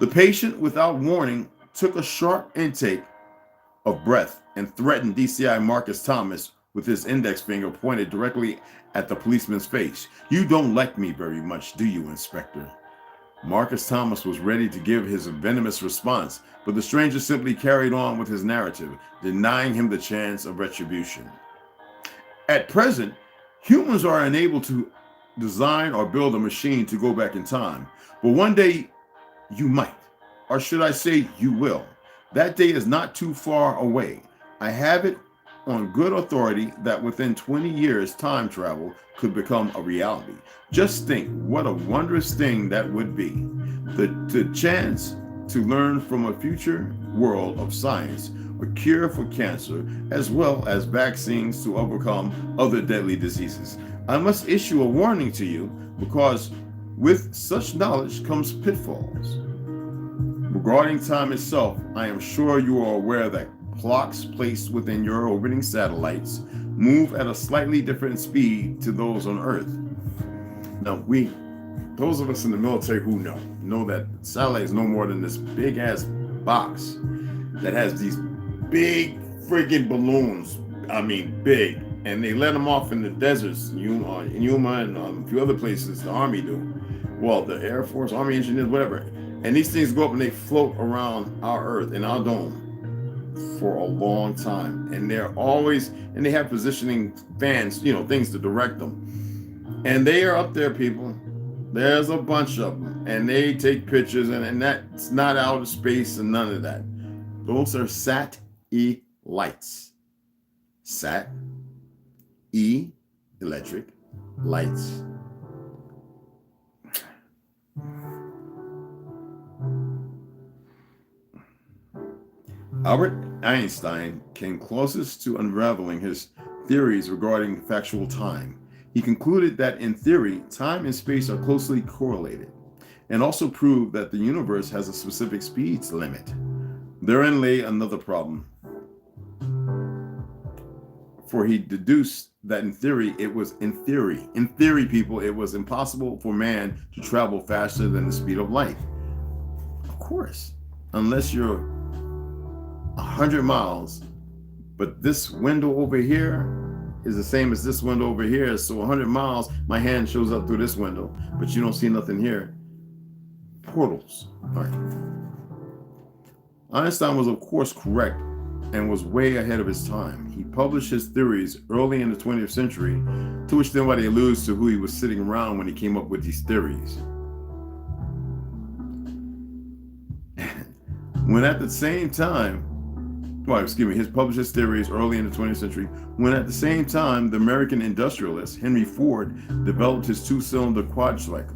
The patient, without warning, took a sharp intake of breath and threatened DCI Marcus Thomas with his index finger pointed directly at the policeman's face. "You don't like me very much, do you, Inspector?" Marcus Thomas was ready to give his venomous response, but the stranger simply carried on with his narrative, denying him the chance of retribution. At present, humans are unable to design or build a machine to go back in time, but one day you might, or should I say you will. That day is not too far away. I have it on good authority that within 20 years, time travel could become a reality. Just think what a wondrous thing that would be. The chance to learn from a future world of science, a cure for cancer, as well as vaccines to overcome other deadly diseases. I must issue a warning to you because with such knowledge comes pitfalls. Regarding time itself, I am sure you are aware that clocks placed within your orbiting satellites move at a slightly different speed to those on Earth. Now, those of us in the military who know that satellite is no more than this big ass box that has these big friggin' balloons. I mean, big. And they let them off in the deserts, in Yuma and a few other places, the Army do. Well, the Air Force, Army engineers, whatever. And these things go up and they float around our Earth, in our dome, for a long time. And they have positioning fans, things to direct them. And they are up there, people. There's a bunch of them, and they take pictures, and that's not outer space and none of that. Those are Sat-E lights. Sat-E, electric, lights. Albert Einstein came closest to unraveling his theories regarding factual time. He concluded that in theory, time and space are closely correlated, and also proved that the universe has a specific speed limit. Therein lay another problem, for he deduced that in theory, people, it was impossible for man to travel faster than the speed of light. Of course, unless you're 100 miles, but this window over here is the same as this window over here. So 100 miles, my hand shows up through this window, but you don't see nothing here. Portals. All right. Einstein was, of course, correct and was way ahead of his time. He published his theories early in the 20th century, to which nobody alludes to who he was sitting around when he came up with these theories. When at the same time, his published his theories early in the 20th century, when at the same time, the American industrialist Henry Ford developed his two-cylinder quadricycle.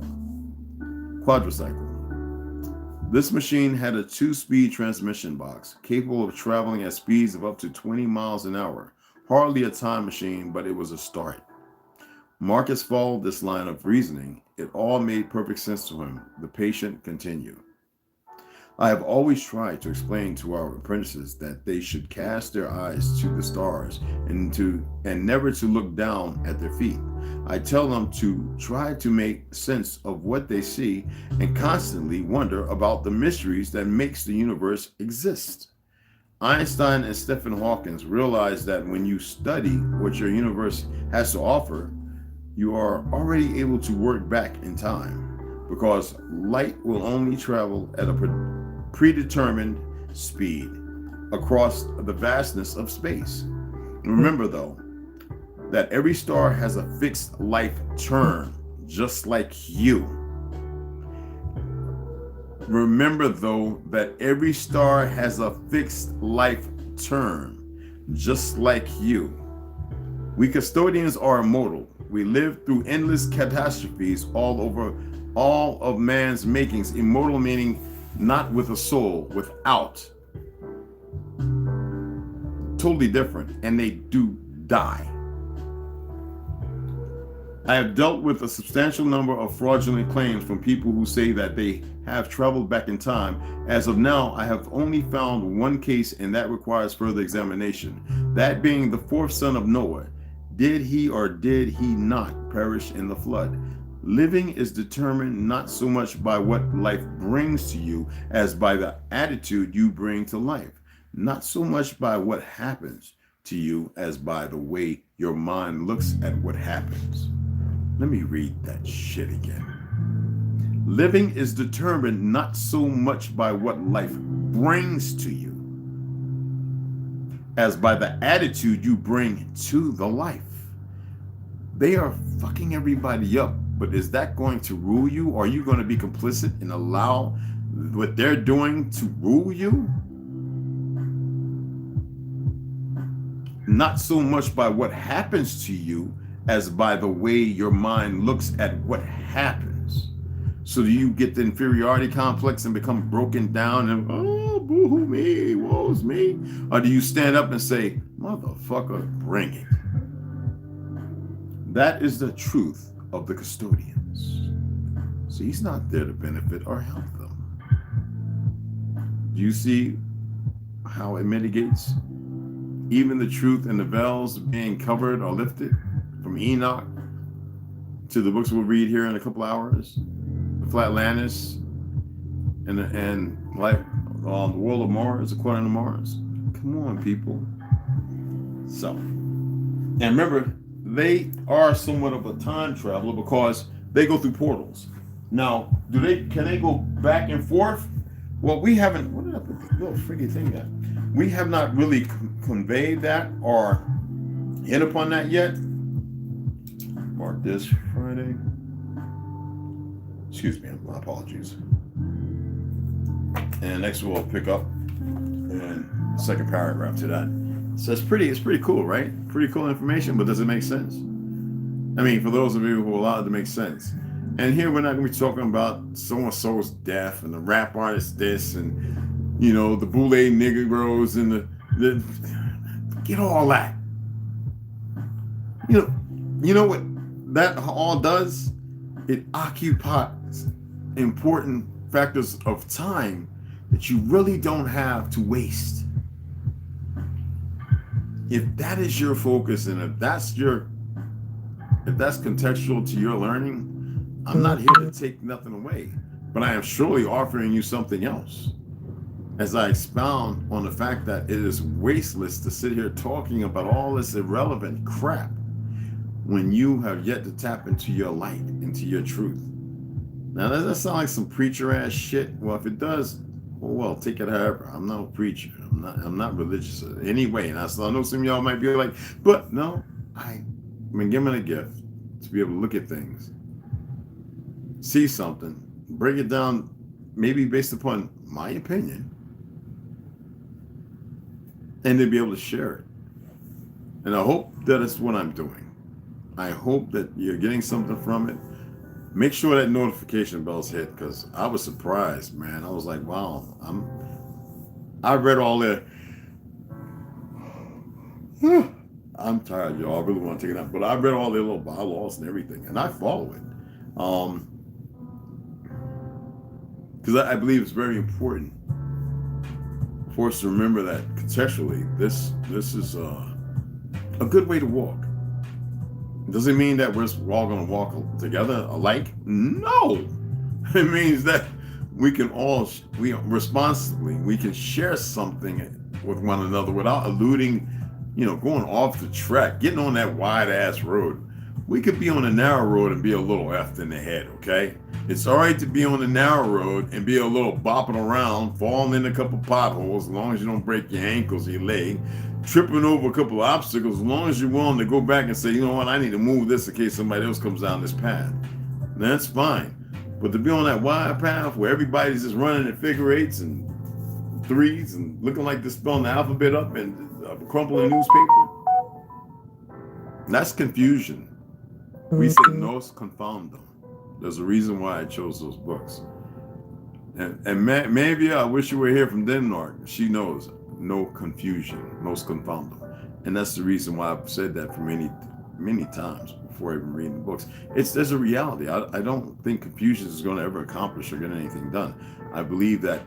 This machine had a 2-speed transmission box, capable of traveling at speeds of up to 20 miles an hour. Hardly a time machine, but it was a start. Marcus followed this line of reasoning. It all made perfect sense to him. The patient continued. I have always tried to explain to our apprentices that they should cast their eyes to the stars and never to look down at their feet. I tell them to try to make sense of what they see and constantly wonder about the mysteries that makes the universe exist. Einstein and Stephen Hawking realized that when you study what your universe has to offer, you are already able to work back in time, because light will only travel at a predetermined speed across the vastness of space. Remember, though, that every star has a fixed life term, just like you. Remember, though, that every star has a fixed life term, just like you. We custodians are immortal. We live through endless catastrophes all over all of man's makings. Immortal meaning not with a soul, without. Totally different, and they do die. I have dealt with a substantial number of fraudulent claims from people who say that they have traveled back in time. As of now, I have only found one case, and that requires further examination. That being the 4th son of Noah. Did he or did he not perish in the flood? Living is determined not so much by what life brings to you as by the attitude you bring to life. Not so much by what happens to you as by the way your mind looks at what happens. Let me read that shit again. Living is determined not so much by what life brings to you as by the attitude you bring to the life. They are fucking everybody up, but is that going to rule you? Or are you going to be complicit and allow what they're doing to rule you? Not so much by what happens to you as by the way your mind looks at what happens. So do you get the inferiority complex and become broken down and, oh, boo-hoo me, woe's me? Or do you stand up and say, motherfucker, bring it? That is the truth of the custodians. So he's not there to benefit or help them. Do you see how it mitigates even the truth and the veils being covered or lifted from Enoch to the books we'll read here in a couple hours, the Flatlanders and life on the world of Mars according to Mars? Come on, people. So, and remember, they are somewhat of a time traveler because they go through portals. Now, can they go back and forth? Well, we haven't. What did I put the little freaky thing at? We have not really conveyed that or hit upon that yet. Mark this Friday. Excuse me, my apologies. And next we'll pick up and the second paragraph to that. So it's pretty cool, right? Pretty cool information, but does it make sense? I mean, for those of you who allow it to make sense. And here we're not going to be talking about so-and-so's death and the rap artist this and, you know, the boule Negroes and the get all that. You know what that all does? It occupies important factors of time that you really don't have to waste. If that is your focus and if that's contextual to your learning, I'm not here to take nothing away, but I am surely offering you something else as I expound on the fact that it is wasteless to sit here talking about all this irrelevant crap when you have yet to tap into your light, into your truth. Now, does that sound like some preacher ass shit? Well, if it does, well, take it however. I'm not a preacher. I'm not religious anyway. And I know some of y'all might be like, but no, I've been given a gift to be able to look at things, see something, break it down, maybe based upon my opinion, and then be able to share it. And I hope that is what I'm doing. I hope that you're getting something from it. Make sure that notification bell's hit, because I was surprised, man. I was like, wow, I read all the I'm tired, y'all. I really want to take it out. But I read all their little bylaws and everything, and I follow it. Because I believe it's very important for us to remember that contextually, this is a good way to walk. Does it mean that we're all going to walk together alike? No. It means that we can all, responsibly, we can share something with one another without alluding, going off the track, getting on that wide ass road. We could be on a narrow road and be a little effed in the head, okay? It's all right to be on the narrow road and be a little bopping around, falling in a couple potholes, as long as you don't break your ankles or your leg, tripping over a couple of obstacles, as long as you're willing to go back and say, you know what, I need to move this in case somebody else comes down this path. That's fine. But to be on that wide path where everybody's just running at figure eights and threes and looking like they're spelling the alphabet up and crumpling newspaper, that's confusion. We say nos confundum. There's a reason why I chose those books. And maybe I wish you were here from Denmark. She knows no confusion, nos confundum. And that's the reason why I've said that for many, many times before even reading the books. There's a reality. I don't think confusion is going to ever accomplish or get anything done. I believe that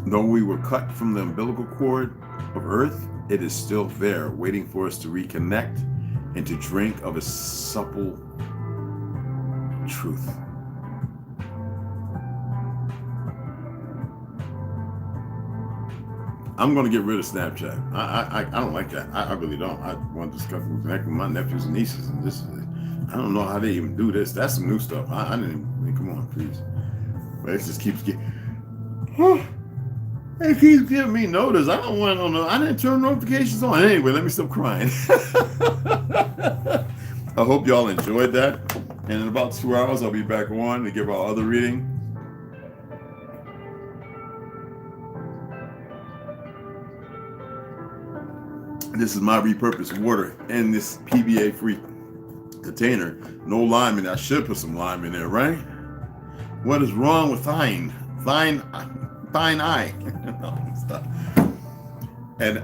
though we were cut from the umbilical cord of Earth, it is still there, waiting for us to reconnect and to drink of a supple truth. I'm going to get rid of Snapchat. I don't like that. I really don't. I want to connect with my nephews and nieces, and this is it. I don't know how they even do this. That's some new stuff. I didn't even, come on, please. But it just keeps getting... It keeps giving me notice. I don't want to know. I didn't turn notifications on. Anyway, let me stop crying. I hope y'all enjoyed that. And in about 2 hours, I'll be back on to give our other reading. This is my repurposed water in this PBA-free container. No lime in it. I should put some lime in there, right? What is wrong with fine eye? And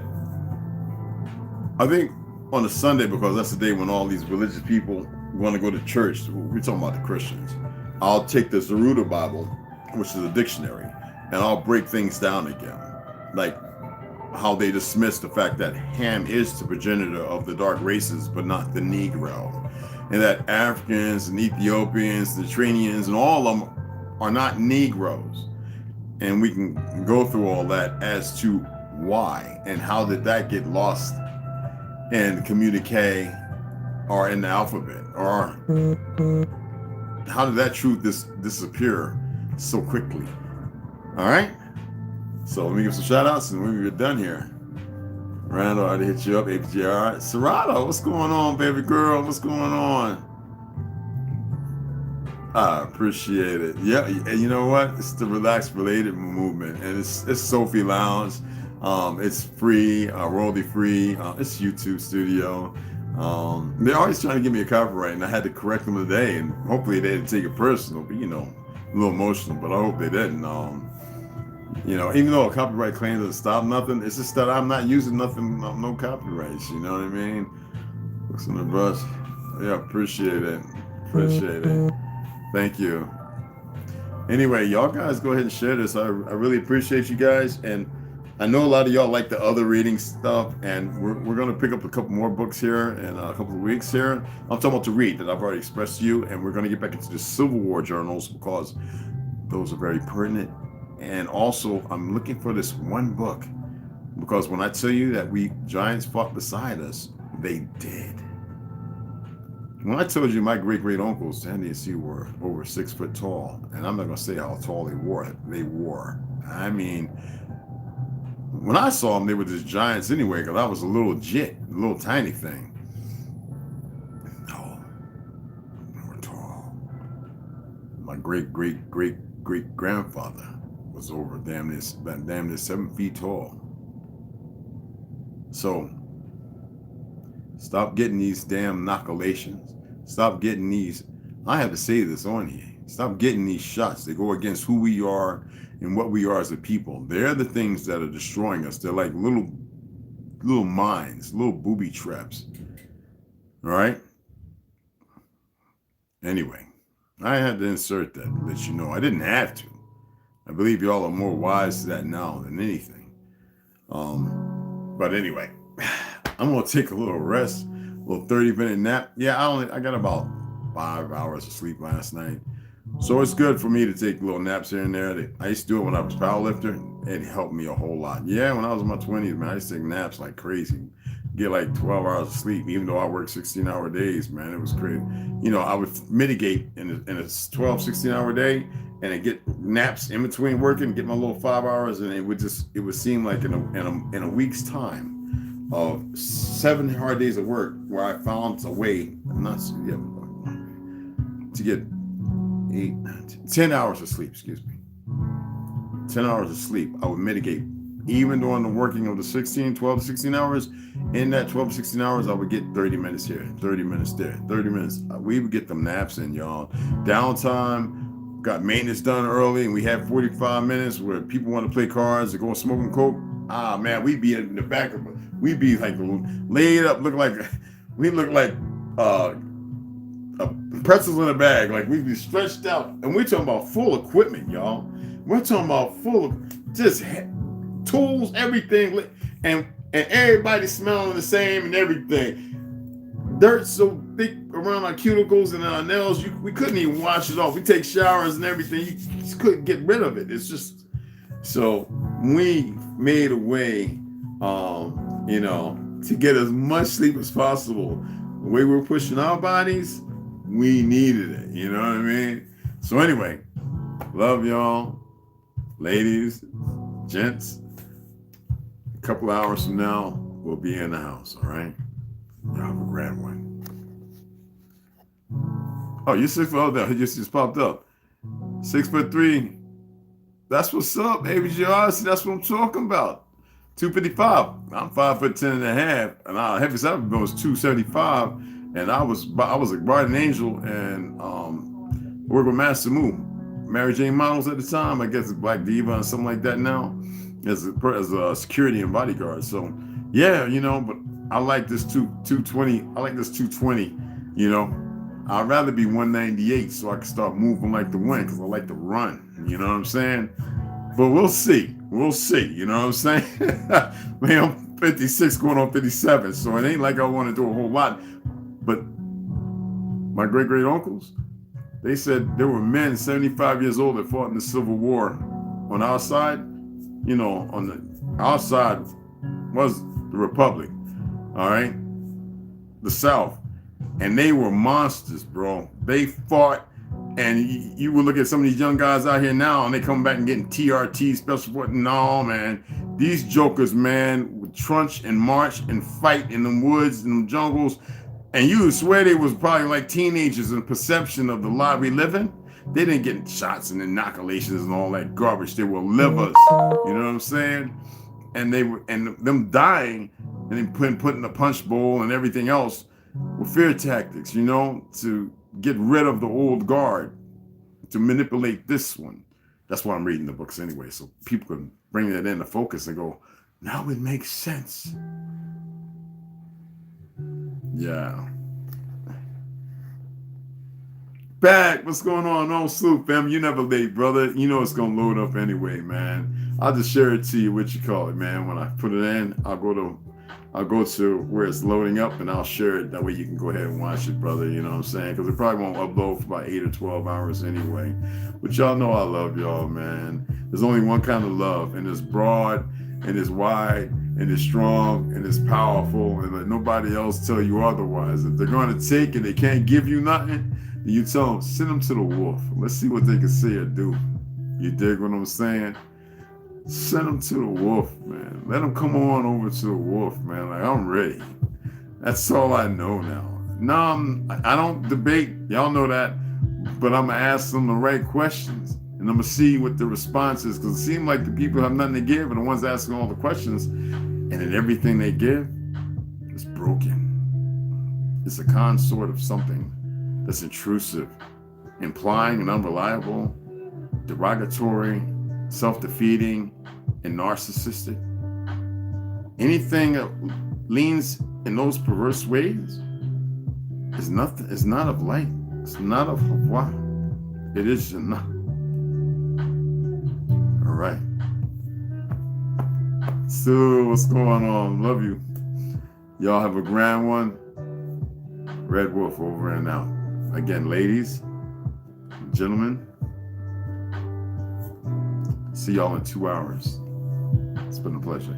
I think on a Sunday, because that's the day when all these religious people want to go to church, we're talking about the Christians, I'll take the Zeruda Bible, which is a dictionary, and I'll break things down again. Like how they dismiss the fact that Ham is the progenitor of the dark races, but not the Negro. And that Africans and Ethiopians, the Trinians, and all of them are not Negroes. And we can go through all that as to why and how did that get lost in the communique or in the alphabet, or how did that truth disappear so quickly? All right. So let me give some shout outs and when we're done here. Randall, I hit you up, APGR. Serrata, what's going on, baby girl? What's going on? I appreciate it. Yeah, and you know what? It's the Relaxed Related movement, and it's Sophie Lounge. It's free, royalty free. It's YouTube studio. They're always trying to give me a copyright, and I had to correct them today, and hopefully they didn't take it personal, but a little emotional, but I hope they didn't. Even though a copyright claim doesn't stop nothing, it's just that I'm not using nothing, no copyrights. You know what I mean? Looks on the brush. Yeah, appreciate it. Appreciate it. Thank you. Anyway, y'all guys go ahead and share this. I really appreciate you guys, and I know a lot of y'all like the other reading stuff, and we're going to pick up a couple more books here in a couple of weeks here. I'm talking about to read that I've already expressed to you, and we're going to get back into the Civil War journals because those are very pertinent. And also, I'm looking for this one book because when I tell you that giants fought beside us, they did. When I told you my great-great-uncles, Sandy and Sue, were over 6 foot tall, and I'm not going to say how tall they were. I mean, when I saw them, they were just giants anyway, because I was a little tiny thing. No, they were tall. My great-great-great-great-grandfather was over damn near 7 feet tall. So, stop getting these damn inoculations. Stop getting these, I have to say this on here, stop getting these shots that go against who we are and what we are as a people. They're the things that are destroying us. They're like little mines, little booby traps. All right? Anyway, I had to insert that to let you know. I didn't have to. I believe y'all are more wise to that now than anything. But anyway, I'm gonna take a little rest, a little 30-minute nap. Yeah, I got about 5 hours of sleep last night. So it's good for me to take little naps here and there. I used to do it when I was powerlifter. It helped me a whole lot. Yeah, when I was in my 20s, man, I used to take naps like crazy. Get like 12 hours of sleep, even though I worked 16-hour days, man. It was crazy. I would mitigate in a 12, 16-hour day, and I get naps in between working, get my little 5 hours, and it would seem like in a week's time of 7 hard days of work where I found a way to get 10 hours of sleep, 10 hours of sleep. I would mitigate even during the working of the 12 to 16 hours. In that 12 to 16 hours, I would get 30 minutes here, 30 minutes there, 30 minutes. We would get them naps in, y'all. Downtime, got maintenance done early, and we had 45 minutes where people want to play cards or go smoking coke. Ah, man, we'd be in the back of, we'd be like laid up, look like pretzels in a bag. Like we'd be stretched out, and we're talking about full equipment, y'all. We're talking about full of just tools, everything, and everybody smelling the same and everything. Dirt so thick around our cuticles and our nails, we couldn't even wash it off. We take showers and everything. You just couldn't get rid of it. It's just, so we made a way, to get as much sleep as possible. The way we're pushing our bodies, we needed it. You know what I mean? So anyway, love y'all, ladies, gents. A couple hours from now, we'll be in the house, all right? Y'all have a grand one. Oh, you're 6 foot, oh, that just popped up. 6'3". That's what's up, baby. That's what I'm talking about. 255. I'm 5'10" and a half, and our heaviest I've been was 275. And I was a guardian angel and worked with Master Moo, Mary Jane Models at the time. I guess it's Black Diva and something like that now, as a security and bodyguard. So yeah, but I like this 220. I like this 220. I'd rather be 198 so I can start moving like the wind, because I like to run. You know what I'm saying? But we'll see. You know what I'm saying? Man, I'm 56 going on 57, so it ain't like I want to do a whole lot. But my great-great-uncles, they said there were men 75 years old that fought in the Civil War. On our side, our side was the Republic, all right? The South. And they were monsters, bro. They fought, and you would look at some of these young guys out here now, and they come back and getting TRT, special forces. No, man. These jokers, man, would trunch and march and fight in the woods and the jungles. And you would swear they was probably like teenagers in perception of the life we live in. They didn't get shots and inoculations and all that garbage. They were livers. You know what I'm saying? And them dying and then put in the punch bowl and everything else were fear tactics, you know, to get rid of the old guard, to manipulate this one. That's why I'm reading the books anyway, so people can bring that into focus and go, now it makes sense. Yeah. Back, what's going on? No sloop, fam. You never late, brother. You know it's gonna load up anyway, man. I'll just share it to you, what you call it, man. When I put it in, I'll go to where it's loading up and I'll share it. That way you can go ahead and watch it, brother. You know what I'm saying? Because it probably won't upload for about 8 or 12 hours anyway. But y'all know I love y'all, man. There's only one kind of love, and it's broad, and it's wide, and it's strong, and it's powerful, and let nobody else tell you otherwise. If they're going to take and they can't give you nothing, then you tell them, send them to the wolf. Let's see what they can say or do. You dig what I'm saying? Send them to the wolf, man. Let them come on over to the wolf, man. Like, I'm ready. That's all I know now. No, I don't debate. Y'all know that. But I'm going to ask them the right questions. And I'm going to see what the response is. Because it seems like the people have nothing to give. And the ones asking all the questions. And then everything they give is broken. It's a consort of something that's intrusive, implying and unreliable, derogatory, self-defeating, and narcissistic. Anything that leans in those perverse ways is not of light. It's not of Hawa. It is Jannah. All right. So what's going on? Love you. Y'all have a grand one. Red Wolf over and out. Again, ladies, gentlemen, see y'all in 2 hours. It's been a pleasure.